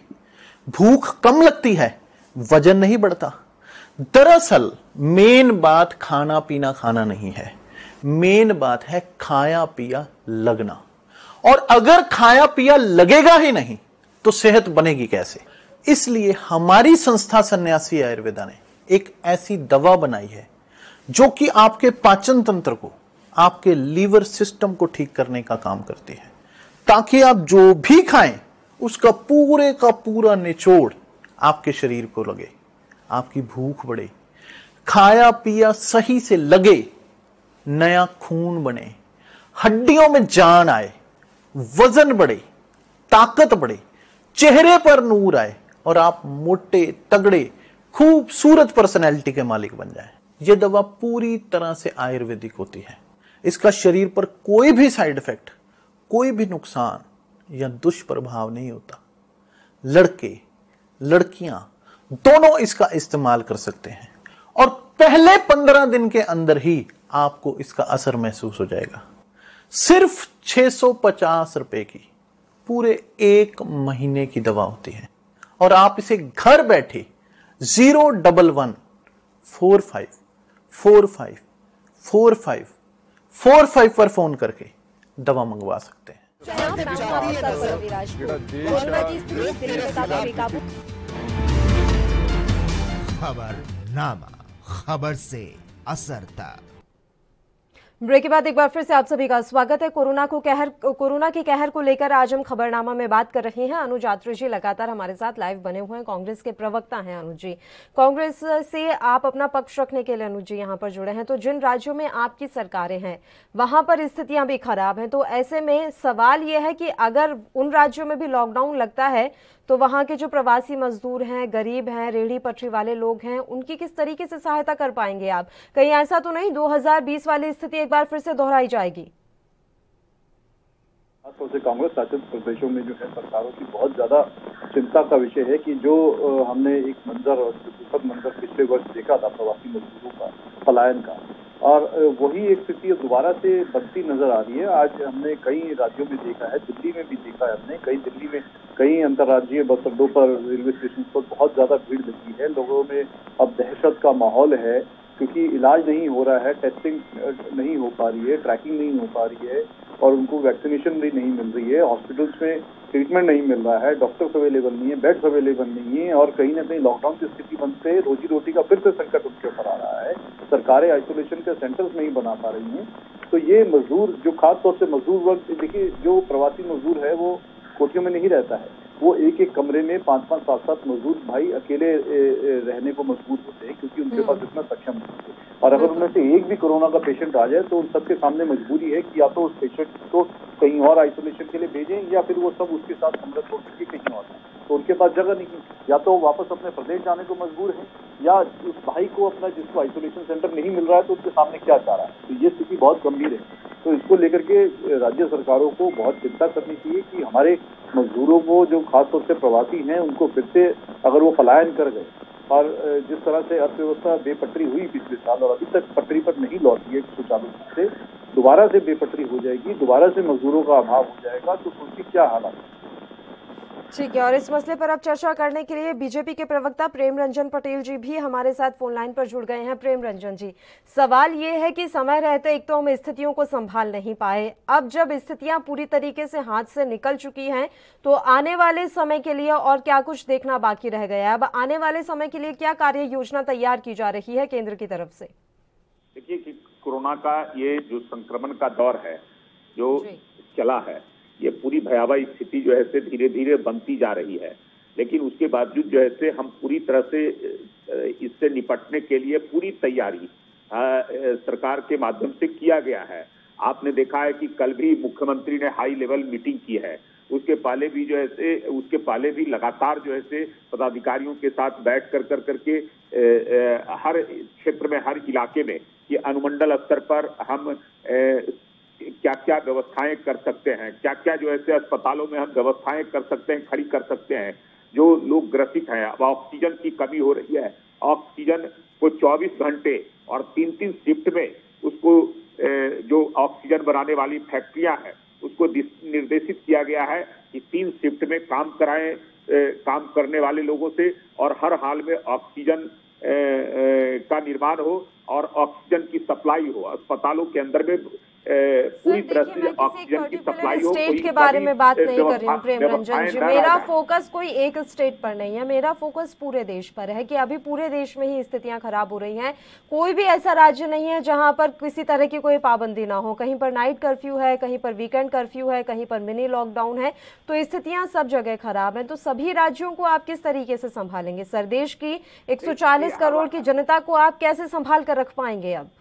भूख कम लगती है, वजन नहीं बढ़ता? दरअसल मेन बात खाना पीना खाना नहीं है, मेन बात है खाया पिया लगना। और अगर खाया पिया लगेगा ही नहीं तो सेहत बनेगी कैसे? इसलिए हमारी संस्था सन्यासी आयुर्वेदा ने एक ऐसी दवा बनाई है जो कि आपके पाचन तंत्र को, आपके लीवर सिस्टम को ठीक करने का काम करती है, ताकि आप जो भी खाएं उसका पूरे का पूरा निचोड़ आपके शरीर को लगे, आपकी भूख बढ़े, खाया पिया सही से लगे, नया खून बने, हड्डियों में जान आए, वजन बढ़े, ताकत बढ़े, चेहरे पर नूर आए और आप मोटे तगड़े खूबसूरत पर्सनैलिटी के मालिक बन जाएं। यह दवा पूरी तरह से आयुर्वेदिक होती है। इसका शरीर पर कोई भी साइड इफेक्ट, कोई भी नुकसान या दुष्प्रभाव नहीं होता। लड़के लड़कियां दोनों इसका इस्तेमाल कर सकते हैं और पहले 15 दिन के अंदर ही आपको इसका असर महसूस हो जाएगा। सिर्फ 650 रुपए की पूरे 1 महीने की दवा होती है और आप इसे घर बैठे 01145454545 पर फोन करके दवा मंगवा सकते हैं। खबरनामा, खबर से असर तक। ब्रेक के बाद एक बार फिर से आप सभी का स्वागत है। कोरोना के कहर को लेकर आज हम खबरनामा में बात कर रहे हैं। अनुज आत्री जी लगातार हमारे साथ लाइव बने हुए हैं, कांग्रेस के प्रवक्ता हैं अनुज जी। कांग्रेस से आप अपना पक्ष रखने के लिए अनुज जी यहां पर जुड़े हैं। तो जिन राज्यों में आपकी सरकारें हैं वहां पर स्थितियां भी खराब हैं, तो ऐसे में सवाल यह है कि अगर उन राज्यों में भी लॉकडाउन लगता है तो वहां के जो प्रवासी मजदूर हैं, गरीब हैं, रेहड़ी पटरी वाले लोग हैं, उनकी किस तरीके से सहायता कर पाएंगे आप? कहीं ऐसा तो नहीं 2020 वाली स्थिति एक बार फिर से दोहराई जाएगी? खासतौर से कांग्रेस शासित प्रदेशों में जो है सरकारों की बहुत ज्यादा चिंता का विषय है कि जो हमने एक मंजर और दुखद मंजर पिछले वर्ष देखा था प्रवासी मजदूरों का पलायन का, और वही एक स्थिति दोबारा से बनती नजर आ रही है। आज हमने कई राज्यों में देखा है, दिल्ली में भी देखा है हमने, दिल्ली में कई अंतर्राज्यीय बस अड्डों पर, रेलवे स्टेशन पर बहुत ज्यादा भीड़ लगी है। लोगों में अब दहशत का माहौल है क्योंकि इलाज नहीं हो रहा है, टेस्टिंग नहीं हो पा रही है, ट्रैकिंग नहीं हो पा रही है, और उनको वैक्सीनेशन भी नहीं मिल रही है, हॉस्पिटल्स में ट्रीटमेंट नहीं मिल रहा है, डॉक्टर्स अवेलेबल नहीं है, बेड्स अवेलेबल नहीं है, और कहीं ना कहीं लॉकडाउन की स्थिति बनते रोजी रोटी का फिर से संकट उनके ऊपर आ रहा है। सरकारें आइसोलेशन के सेंटर्स नहीं बना पा रही हैं। तो ये मजदूर जो खासतौर से मजदूर वर्ग, देखिए जो प्रवासी मजदूर है वो कोठियों में नहीं रहता है, वो एक एक कमरे में 5-5, 7-7 मजदूर भाई अकेले रहने को मजबूर होते हैं, क्योंकि उनके पास इतना सक्षम नहीं है। और अगर उनमें से एक भी कोरोना का पेशेंट आ जाए तो उन सबके सामने मजबूरी है कि या तो उस पेशेंट को कहीं और आइसोलेशन के लिए भेजें, या फिर वो सब उसके साथ कमरा छोड़ करके कहीं और जाएं। तो उनके पास जगह नहीं है, या तो वापस अपने प्रदेश जाने को मजबूर है, या उस भाई को अपना जिसको आइसोलेशन सेंटर नहीं मिल रहा है तो उसके सामने क्या चाह रहा है। तो ये स्थिति बहुत गंभीर है। तो इसको लेकर के राज्य सरकारों को बहुत चिंता करनी चाहिए कि हमारे मजदूरों को, जो खासतौर से प्रवासी हैं, उनको फिर से अगर वो पलायन कर गए, और जिस तरह से अर्थव्यवस्था बेपटरी हुई पिछले साल और अभी तक पटरी पर नहीं लौटी है सुचारू रूप से, दोबारा से बेपटरी हो जाएगी, दोबारा से मजदूरों का अभाव हो जाएगा, तो उनकी क्या हालत है। ठीक है, और इस मसले पर अब चर्चा करने के लिए बीजेपी के प्रवक्ता प्रेम रंजन पटेल जी भी हमारे साथ फोन लाइन पर जुड़ गए हैं। प्रेम रंजन जी, सवाल ये है कि समय रहते एक तो हम स्थितियों को संभाल नहीं पाए, अब जब स्थितियां पूरी तरीके से हाथ से निकल चुकी हैं तो आने वाले समय के लिए और क्या कुछ देखना बाकी रह गया है? अब आने वाले समय के लिए क्या कार्य योजना तैयार की जा रही है केंद्र की तरफ से? देखिए कि कोरोना का ये जो संक्रमण का दौर है जो चला है, ये पूरी भयावह स्थिति जो है से धीरे धीरे बनती जा रही है, लेकिन उसके बावजूद जो है से हम पूरी तरह से इससे निपटने के लिए पूरी तैयारी सरकार के माध्यम से किया गया है। आपने देखा है कि कल भी मुख्यमंत्री ने हाई लेवल मीटिंग की है, उसके पहले भी जो है उसके पहले भी लगातार जो है पदाधिकारियों के साथ बैठ कर करके हर क्षेत्र में, हर इलाके में, ये अनुमंडल स्तर पर हम क्या क्या व्यवस्थाएं कर सकते हैं, क्या क्या जो है अस्पतालों में हम व्यवस्थाएं कर सकते हैं, खड़ी कर सकते हैं। जो लोग ग्रसित हैं, अब ऑक्सीजन की कमी हो रही है, ऑक्सीजन को 24 घंटे और 3-3 शिफ्ट में उसको जो ऑक्सीजन बनाने वाली फैक्ट्रियां हैं उसको निर्देशित किया गया है कि 3 शिफ्ट में काम कराएं, काम करने वाले लोगों से, और हर हाल में ऑक्सीजन का निर्माण हो और ऑक्सीजन की सप्लाई हो। अस्पतालों के अंदर में पूरी तरह से ऑक्सीजन की सप्लाई हो। स्टेट के बारे में बात नहीं कर रही हूँ प्रेम रंजन जी, मेरा फोकस कोई एक स्टेट पर नहीं है, मेरा फोकस पूरे देश पर है कि अभी पूरे देश में ही स्थितियां खराब हो रही हैं। कोई भी ऐसा राज्य नहीं है जहां पर किसी तरह की कोई पाबंदी ना हो, कहीं पर नाइट कर्फ्यू है, कहीं पर वीकेंड कर्फ्यू है, कहीं पर मिनी लॉकडाउन है, तो स्थितियां सब जगह खराब है। तो सभी राज्यों को आप किस तरीके से संभालेंगे? सर, देश की 140 करोड़ की जनता को आप कैसे संभाल कर रख पाएंगे? अब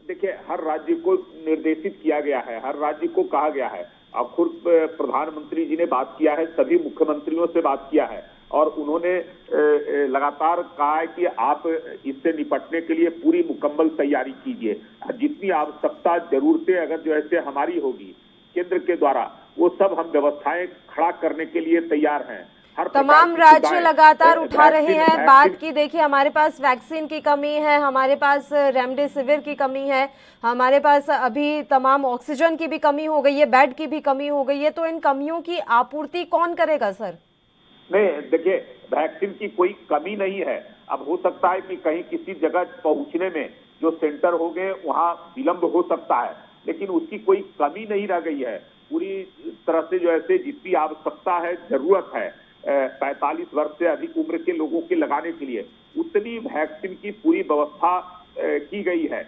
देखिए, हर राज्य को निर्देशित किया गया है, हर राज्य को कहा गया है। अब खुद प्रधानमंत्री जी ने बात किया है, सभी मुख्यमंत्रियों से बात किया है, और उन्होंने लगातार कहा है कि आप इससे निपटने के लिए पूरी मुकम्मल तैयारी कीजिए। जितनी आवश्यकता, जरूरतें अगर जो है हमारी होगी केंद्र के द्वारा, वो सब हम व्यवस्थाएं खड़ा करने के लिए तैयार हैं। तमाम राज्य लगातार उठा रहे हैं बात की। देखिए, हमारे पास वैक्सीन की कमी है, हमारे पास रेमडेसिविर की कमी है, हमारे पास अभी तमाम ऑक्सीजन की भी कमी हो गई है, बेड की भी कमी हो गई है। तो इन कमियों की आपूर्ति कौन करेगा सर? नहीं, देखिए, वैक्सीन की कोई कमी नहीं है। अब हो सकता है कि कहीं किसी जगह पहुंचने में जो सेंटर हो गए वहां विलंब हो सकता है, लेकिन उसकी कोई कमी नहीं रह गई है। पूरी तरह से जो है जितनी आवश्यकता है, जरूरत है 45 वर्ष से अधिक उम्र के लोगों के लगाने के लिए, उतनी वैक्सीन की पूरी व्यवस्था की गई है।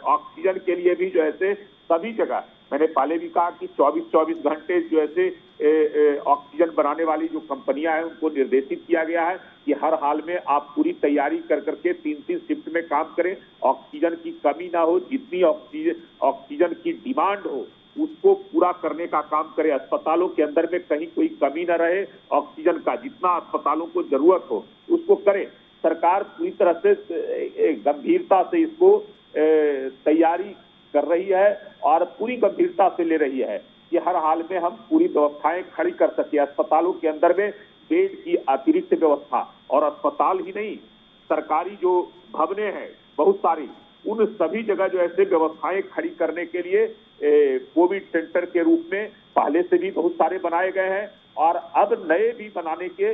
ऑक्सीजन के लिए भी जो है सभी जगह, मैंने पहले भी कहा कि 24-24 घंटे जो है ऑक्सीजन बनाने वाली जो कंपनियां हैं उनको निर्देशित किया गया है कि हर हाल में आप पूरी तैयारी कर करके 3-3 शिफ्ट में काम करें, ऑक्सीजन की कमी ना हो, जितनी ऑक्सीजन की डिमांड हो उसको पूरा करने का काम करें। अस्पतालों के अंदर में कहीं कोई कमी न रहे, ऑक्सीजन का जितना अस्पतालों को जरूरत हो उसको करें। सरकार पूरी तरह से गंभीरता से इसको तैयारी कर रही है और पूरी गंभीरता से ले रही है कि हर हाल में हम पूरी व्यवस्थाएं खड़ी कर सके। अस्पतालों के अंदर में बेड की अतिरिक्त व्यवस्था, और अस्पताल ही नहीं, सरकारी जो भवने हैं बहुत सारी, उन सभी जगह जो ऐसे व्यवस्थाएं खड़ी करने के लिए कोविड सेंटर के रूप में पहले से भी बहुत सारे बनाए गए हैं, और अब नए भी बनाने के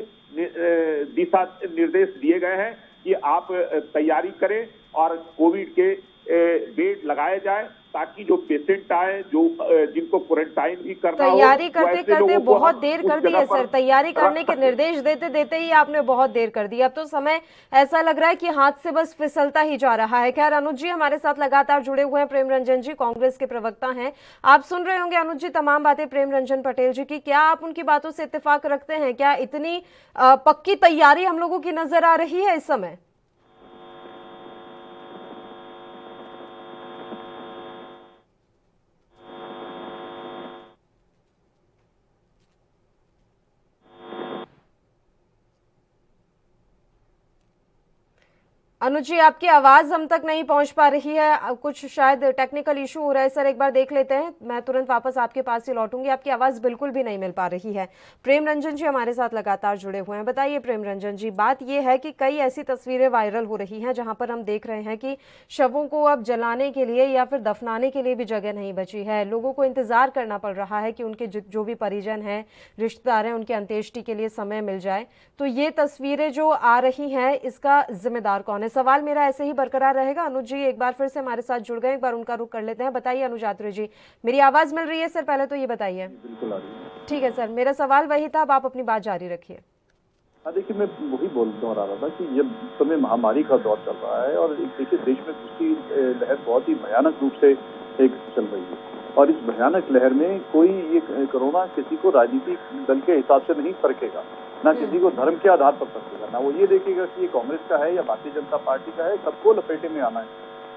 दिशा निर्देश दिए गए हैं कि आप तैयारी करें और कोविड के बेड लगाया जाए ताकि जो पेशेंट आए, जो जिनको क्वारंटाइन भी करना हो, तैयारी करते करते बहुत देर कर दी है उस जगह सर। तैयारी करने के निर्देश देते देते ही आपने बहुत देर कर दी। अब तो समय ऐसा लग रहा है कि हाथ से बस फिसलता ही जा रहा है। खैर, अनुज जी हमारे साथ लगातार जुड़े हुए हैं। प्रेम रंजन जी कांग्रेस के प्रवक्ता हैं, आप सुन रहे होंगे अनुज जी तमाम बातें प्रेम रंजन पटेल जी की। क्या आप उनकी बातों से इत्तेफाक रखते हैं? क्या इतनी पक्की तैयारी हम लोगों की नजर आ रही है इस समय? अनुज जी, आपकी आवाज हम तक नहीं पहुंच पा रही है, कुछ शायद टेक्निकल इशू हो रहा है। सर एक बार देख लेते हैं, मैं तुरंत वापस आपके पास ही लौटूंगी। आपकी आवाज बिल्कुल भी नहीं मिल पा रही है। प्रेम रंजन जी हमारे साथ लगातार जुड़े हुए हैं। बताइए प्रेम रंजन जी, बात यह है कि कई ऐसी तस्वीरें वायरल हो रही हैं जहां पर हम देख रहे हैं कि शवों को अब जलाने के लिए या फिर दफनाने के लिए भी जगह नहीं बची है। लोगों को इंतजार करना पड़ रहा है कि उनके जो भी परिजन हैं, रिश्तेदार हैं, उनकी अंत्येष्टि के लिए समय मिल जाए। तो ये तस्वीरें जो आ रही हैं, इसका जिम्मेदार कौन है? सवाल मेरा ऐसे ही बरकरार रहेगा। अनुज जी एक बार फिर से हमारे साथ जुड़ गए, एक बार उनका रुख कर लेते हैं। बताइए अनुज आत्रे जी, मेरी आवाज मिल रही है सर? पहले तो ये बताइए। बिल्कुल आ रही है। ठीक है सर, मेरा सवाल वही था, अब आप अपनी बात जारी रखिए। हाँ देखिए, मैं वही दोहरा रहा था कि ये समय महामारी का दौर चल रहा है और देखिए देश में दूसरी लहर बहुत ही भयानक रूप से एक चल रही है और इस भयानक लहर में कोई ये कोरोना किसी को राजनीतिक दल के हिसाब से नहीं परखेगा, ना किसी को धर्म के आधार पर परखेगा, ना वो ये देखेगा कि ये कांग्रेस का है या भारतीय जनता पार्टी का है। सबको लपेटे में आना है,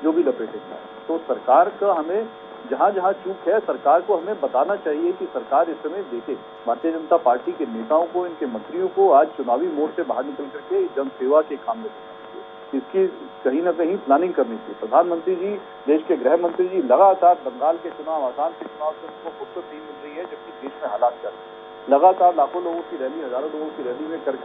जो भी लपेटे में आए। तो सरकार का हमें जहां जहां चूक है, सरकार को हमें बताना चाहिए कि सरकार इस समय देखे। भारतीय जनता पार्टी के नेताओं को, इनके मंत्रियों को आज चुनावी मोड से बाहर निकल करके जनसेवा के काम में इसकी कहीं ना कहीं प्लानिंग करनी चाहिए। प्रधानमंत्री जी, देश के गृह मंत्री जी लगातार बंगाल के चुनाव, आसाम के चुनाव से उनको फुर्सत नहीं मिल रही है, जबकि देश में हालात क्या है। लगातार लाखों लोगों की रैली, हजारों लोगों की रैली में कर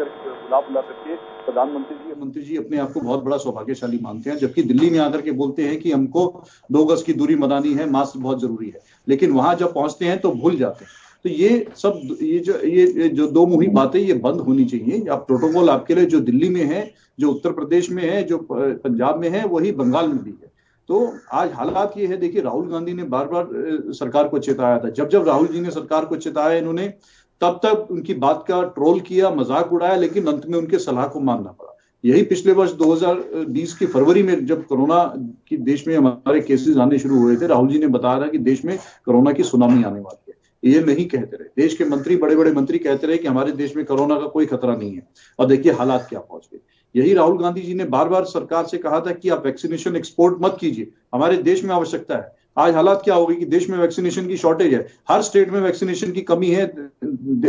बुला करके प्रधानमंत्री जी अपने आप को बहुत बड़ा सौभाग्यशाली मानते हैं, जबकि दिल्ली में आकर के बोलते हैं कि हमको 2 गज की दूरी बनानी है, मास्क बहुत जरूरी है, लेकिन वहां जब पहुंचते हैं तो भूल जाते हैं। तो ये सब ये जो दो मुही बातें ये बंद होनी चाहिए। आप प्रोटोकॉल आपके लिए जो दिल्ली में है, जो उत्तर प्रदेश में है, जो पंजाब में है, वही बंगाल में भी है। तो आज हालात ये है, देखिए राहुल गांधी ने बार बार सरकार को चेताया था। जब जब राहुल जी ने सरकार को चेताया, इन्होंने तब तक उनकी बात का ट्रोल किया, मजाक उड़ाया, लेकिन अंत में उनके सलाह को मानना पड़ा। यही पिछले वर्ष 2020 की फरवरी में जब कोरोना की देश में हमारे केसेस आने शुरू हुए थे, राहुल जी ने बताया था कि देश में कोरोना की सुनामी आने वाली है। ये नहीं कहते रहे, देश के मंत्री, बड़े बड़े मंत्री कहते रहे कि हमारे देश में कोरोना का कोई खतरा नहीं है, और देखिए हालात क्या पहुंच गए। यही राहुल गांधी जी ने बार बार सरकार से कहा था कि आप वैक्सीनेशन एक्सपोर्ट मत कीजिए, हमारे देश में आवश्यकता है। आज हालात क्या हो गई कि देश में वैक्सीनेशन की शॉर्टेज है, हर स्टेट में वैक्सीनेशन की कमी है।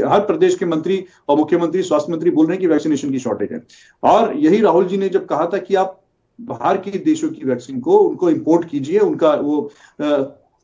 हर प्रदेश के मंत्री और मुख्यमंत्री, स्वास्थ्य मंत्री बोल रहे हैं कि वैक्सीनेशन की शॉर्टेज है। और यही राहुल जी ने जब कहा था कि आप बाहर के देशों की वैक्सीन को उनको इंपोर्ट कीजिए,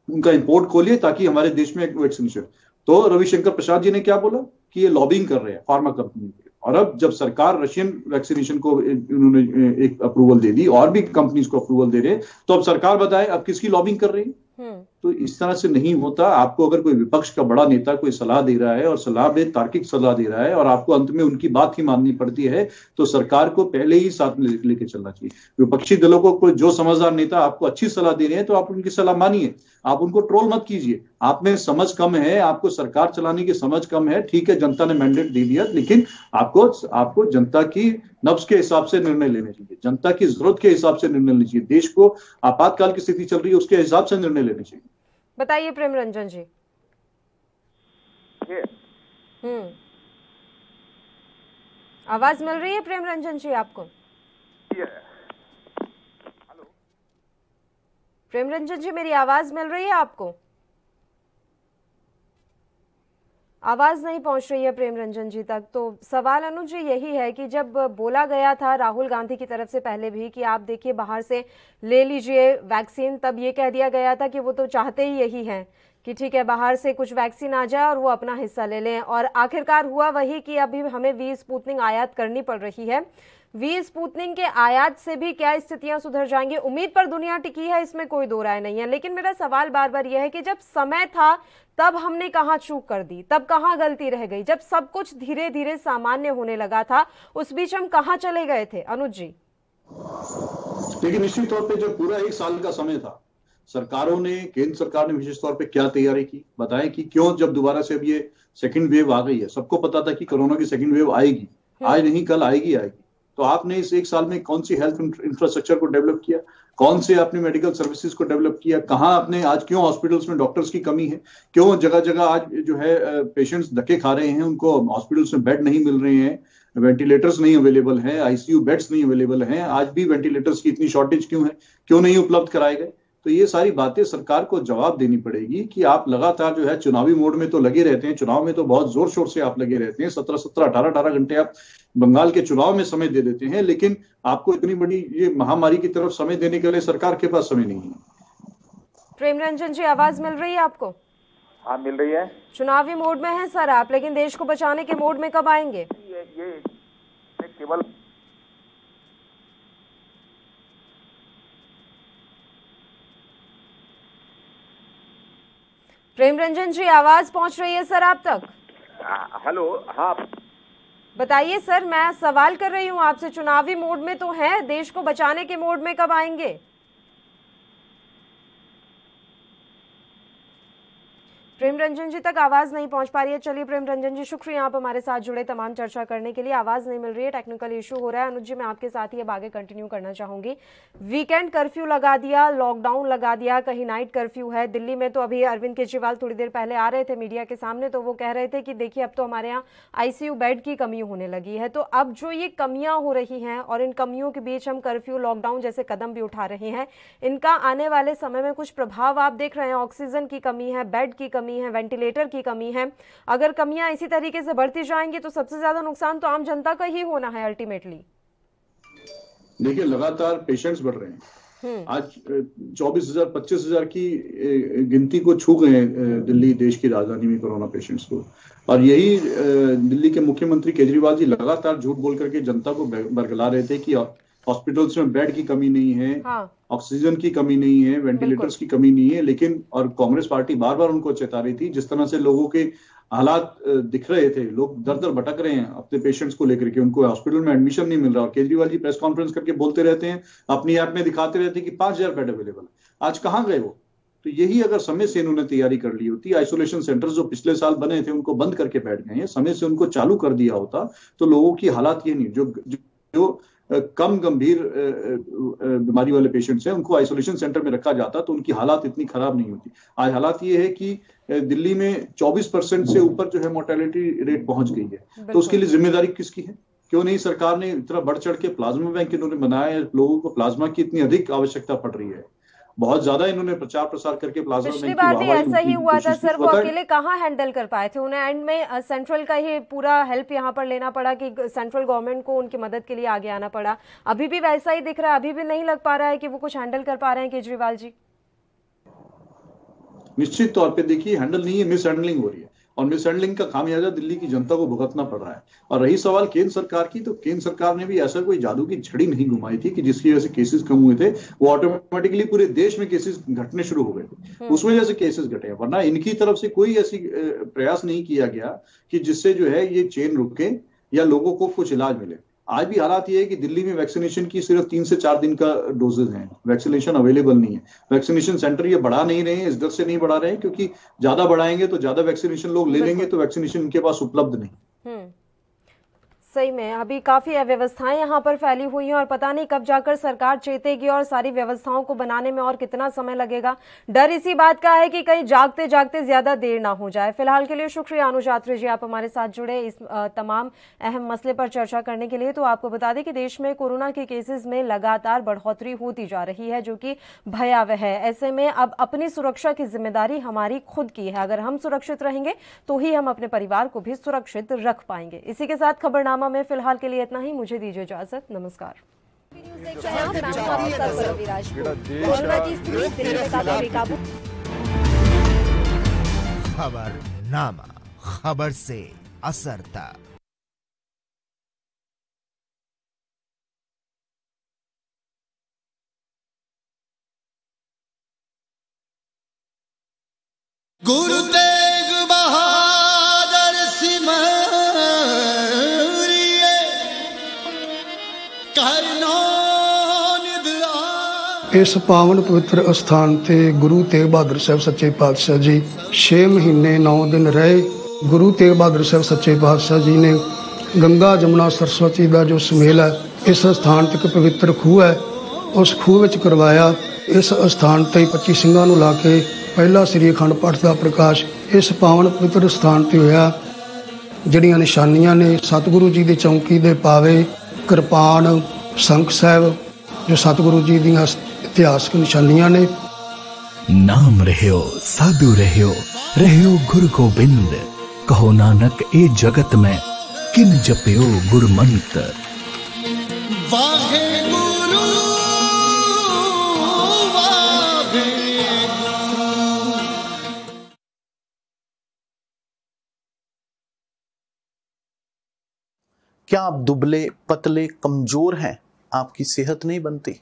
उनका इंपोर्ट खोलिए ताकि हमारे देश में वैक्सीनेशन। तो रविशंकर प्रसाद जी ने क्या बोला कि ये लॉबिंग कर रहे हैं फार्मा कंपनी के। और अब जब सरकार रशियन वैक्सीनेशन को उन्होंने एक अप्रूवल दे दी और भी कंपनीज को अप्रूवल दे रहे हैं, तो अब सरकार बताए अब किसकी लॉबिंग कर रही है। तो इस तरह से नहीं होता। आपको अगर कोई विपक्ष का बड़ा नेता कोई सलाह दे रहा है और सलाह में तार्किक सलाह दे रहा है और आपको अंत में उनकी बात ही माननी पड़ती है, तो सरकार को पहले ही साथ में लेके चलना चाहिए। विपक्षी दलों को कोई जो समझदार नेता आपको अच्छी सलाह दे रहे हैं तो आप उनकी सलाह मानिए, आप उनको ट्रोल मत कीजिए। आप में समझ कम है, आपको सरकार चलाने की समझ कम है, ठीक है, जनता ने मैंडेट दे दिया, लेकिन आपको जनता की नब्ज के हिसाब से निर्णय लेने चाहिए, जनता की जरूरत के हिसाब से निर्णय लेना चाहिए। देश को आपातकाल की स्थिति चल रही है, उसके हिसाब से निर्णय लेने चाहिए। बताइए प्रेम रंजन जी। आवाज मिल रही है प्रेम रंजन जी आपको? प्रेम रंजन जी, मेरी आवाज मिल रही है आपको? आवाज नहीं पहुंच रही है प्रेम रंजन जी तक। तो सवाल अनुज जी यही है कि जब बोला गया था राहुल गांधी की तरफ से पहले भी कि आप देखिए बाहर से ले लीजिए वैक्सीन, तब ये कह दिया गया था कि वो तो चाहते ही यही है कि ठीक है बाहर से कुछ वैक्सीन आ जाए और वो अपना हिस्सा ले लें। और आखिरकार हुआ वही कि अभी हमें वी स्पुतनिक आयात करनी पड़ रही है। वी स्पुतनिक के आयात से भी क्या स्थितियां सुधर जाएंगी? उम्मीद पर दुनिया टिकी है, इसमें कोई दो राय नहीं है। लेकिन मेरा सवाल बार बार यह है कि जब समय था तब हमने कहां चूक कर दी, तब कहां गलती रह गई? जब सब कुछ धीरे धीरे सामान्य होने लगा था, उस बीच हम कहां चले गए थे? अनुज जी। देखिए, निश्चित तौर पे जब पूरा 1 साल का समय था, सरकारों ने, केंद्र सरकार ने विशेष तौर पे क्या तैयारी की, बताएं कि क्यों जब दोबारा से अब ये सेकंड वेव आ गई है, सबको पता था कि कोरोना की सेकंड वेव आएगी, आज नहीं कल आएगी। तो आपने इस 1 साल में कौन सी हेल्थ इंफ्रास्ट्रक्चर को डेवलप किया, कौन से आपने मेडिकल सर्विसेज को डेवलप किया, कहाँ आपने आज, क्यों हॉस्पिटल्स में डॉक्टर्स की कमी है, क्यों जगह जगह आज जो है पेशेंट्स धक्के खा रहे हैं, उनको हॉस्पिटल्स में बेड नहीं मिल रहे हैं, वेंटिलेटर्स नहीं अवेलेबल हैं, आईसीयू बेड्स नहीं अवेलेबल हैं, आज भी वेंटिलेटर्स की इतनी शॉर्टेज क्यों है, क्यों नहीं उपलब्ध कराए गए। तो ये सारी बातें सरकार को जवाब देनी पड़ेगी कि आप लगातार जो है चुनावी मोड में तो लगे रहते हैं, चुनाव में तो बहुत जोर शोर से आप लगे रहते हैं, 17-17, 18-18 घंटे आप बंगाल के चुनाव में समय दे देते हैं, लेकिन आपको इतनी बड़ी ये महामारी की तरफ समय देने के लिए सरकार के पास समय नहीं है। प्रेम रंजन जी, आवाज मिल रही है आपको? हाँ, मिल रही है। चुनावी मोड में है सर आप, लेकिन देश को बचाने के मोड में कब आएंगे? ये केवल प्रेम रंजन जी, आवाज पहुंच रही है सर आप तक? हेलो, हाँ बताइए सर, मैं सवाल कर रही हूँ आपसे, चुनावी मोड में तो है, देश को बचाने के मोड में कब आएंगे? प्रेम रंजन जी तक आवाज नहीं पहुंच पा रही है। चलिए प्रेम रंजन जी, शुक्रिया आप हमारे साथ जुड़े तमाम चर्चा करने के लिए। आवाज नहीं मिल रही है, टेक्निकल इशू हो रहा है। अनुज जी, मैं आपके साथ ही अब आगे कंटिन्यू करना चाहूंगी। वीकेंड कर्फ्यू लगा दिया, लॉकडाउन लगा दिया, कहीं नाइट कर्फ्यू है। दिल्ली में तो अभी अरविंद केजरीवाल थोड़ी देर पहले आ रहे थे मीडिया के सामने, तो वो कह रहे थे कि देखिए अब तो हमारे यहाँ आईसीयू बेड की कमी होने लगी है। तो अब जो ये कमियां हो रही हैं और इन कमियों के बीच हम कर्फ्यू, लॉकडाउन जैसे कदम भी उठा रहे हैं, इनका आने वाले समय में कुछ प्रभाव आप देख रहे हैं? ऑक्सीजन की कमी है, बेड की कमी है, वेंटिलेटर की कमी है। अगर कमियां इसी तरीके से बढ़ती जाएंगी तो सबसे ज्यादा नुकसान तो आम जनता का ही होना है अल्टीमेटली। देखिए, लगातार पेशेंट्स बढ़ रहे हैं। आज 24,000 25,000 की गिनती को छू गए दिल्ली, देश की राजधानी में कोरोना पेशेंट्स को। और यही दिल्ली के मुख्यमंत्री केजरीवाल जी लगातार झूठ बोल करके जनता को बरगला रहे थे कि हॉस्पिटल्स में बेड की कमी नहीं है, ऑक्सीजन की कमी नहीं है, वेंटिलेटर्स की कमी नहीं है। लेकिन और कांग्रेस पार्टी बार बार उनको चेता रही थी, जिस तरह से लोगों के हालात दिख रहे थे, लोग दर दर भटक रहे हैं अपने पेशेंट्स को लेकर के, उनको हॉस्पिटल में एडमिशन नहीं मिल रहा। और केजरीवाल जी प्रेस कॉन्फ्रेंस करके बोलते रहते हैं, अपनी ऐप में दिखाते रहते हैं कि 5,000 बेड अवेलेबल है। आज कहाँ गए वो? तो यही अगर समय से इन्होंने तैयारी कर ली होती, आइसोलेशन सेंटर्स जो पिछले साल बने थे उनको बंद करके बैठ गए हैं, समय से उनको चालू कर दिया होता तो लोगों की हालात ये नहीं, जो कम गंभीर बीमारी वाले पेशेंट्स हैं उनको आइसोलेशन सेंटर में रखा जाता तो उनकी हालात इतनी खराब नहीं होती। आज हालात ये है कि दिल्ली में 24% से ऊपर जो है मोर्टेलिटी रेट पहुंच गई है। तो उसके लिए जिम्मेदारी किसकी है? क्यों नहीं सरकार ने इतना बढ़ चढ़ के प्लाज्मा बैंक इन्होंने बनाया है? लोगों को प्लाज्मा की इतनी अधिक आवश्यकता पड़ रही है, बहुत ज्यादा इन्होंने प्रचार प्रसार करके प्लाज्मा बैंक की बार भी ऐसा ही हुआ था सर, वो अकेले कहाँ हैंडल कर पाए थे, उन्हें एंड में सेंट्रल का ही पूरा हेल्प यहाँ पर लेना पड़ा कि सेंट्रल गवर्नमेंट को उनकी मदद के लिए आगे आना पड़ा। अभी भी वैसा ही दिख रहा है, अभी भी नहीं लग पा रहा है कि वो कुछ हैंडल कर पा रहे हैं केजरीवाल जी। निश्चित तौर पे देखिए, हैंडल नहीं है, मिस हैंडलिंग हो रही है और मिस हैंडलिंग का खामियाजा दिल्ली की जनता को भुगतना पड़ रहा है। और रही सवाल केंद्र सरकार की, तो केंद्र सरकार ने भी ऐसा कोई जादू की छड़ी नहीं घुमाई थी कि जिसकी वजह से केसेस कम हुए थे, वो ऑटोमेटिकली पूरे देश में केसेस घटने शुरू हो गए थे, उस वजह से केसेस घटे। वरना इनकी तरफ से कोई ऐसी प्रयास नहीं किया गया कि जिससे जो है ये चेन रुके या लोगों को कुछ इलाज मिले। आज भी हालात ये है कि दिल्ली में वैक्सीनेशन की सिर्फ 3 से 4 दिन का डोजेज हैं, वैक्सीनेशन अवेलेबल नहीं है। वैक्सीनेशन सेंटर ये बढ़ा नहीं रहे हैं, इस डर से नहीं बढ़ा रहे हैं क्योंकि ज्यादा बढ़ाएंगे तो ज्यादा वैक्सीनेशन लोग ले लेंगे, तो वैक्सीनेशन इनके पास उपलब्ध नहीं। सही में अभी काफी अव्यवस्थाएं यहाँ पर फैली हुई हैं और पता नहीं कब जाकर सरकार चेतेगी और सारी व्यवस्थाओं को बनाने में और कितना समय लगेगा। डर इसी बात का है कि कहीं जागते जागते ज्यादा देर ना हो जाए। फिलहाल के लिए शुक्रिया अनुज यात्री जी, आप हमारे साथ जुड़े इस तमाम अहम मसले पर चर्चा करने के लिए। तो आपको बता दें कि देश में कोरोना के केसेस में लगातार बढ़ोतरी होती जा रही है, जो कि भयावह है। ऐसे में अब अपनी सुरक्षा की जिम्मेदारी हमारी खुद की है। अगर हम सुरक्षित रहेंगे तो ही हम अपने परिवार को भी सुरक्षित रख पाएंगे। इसी के साथ खबरनामा में फिलहाल के लिए इतना ही। मुझे दीजिए इजाजत, नमस्कार। खबरनामा, खबर से असर तक। गुरु तेग बहादुर सिमरिए करनो निद इस पावन पवित्र अस्थान ते गुरु तेग बहादुर साहब सच्चे पातशाह जी 6 महीने 9 दिन रहे। गुरु तेग बहादुर साहब सच्चे पातशाह जी ने गंगा जमुना सरस्वती का जो सुमेल है इस अस्थान तक पवित्र खूह है उस खूह विच करवाया। इस अस्थान ते 25 ਸਿੰਘਾਂ ਨੂੰ ला के पहला श्री अखंड पाठ का प्रकाश इस पावन पवित्र स्थान ते होया। ਜਿਹੜੀਆਂ ਨਿਸ਼ਾਨੀਆਂ ਨੇ सतगुरु जी ਦੀ चौंकी ਦੇ पावे किरपान संख साहब जो सतगुरु जी दी इतिहासक निशानियां ने। नाम रहियो साधु रहियो गुरु गोबिंद, कहो नानक ए जगत में किन जपियो गुरमंत्र। वाहे गुरु वाहे। क्या आप दुबले पतले कमजोर हैं? आपकी सेहत नहीं बनती?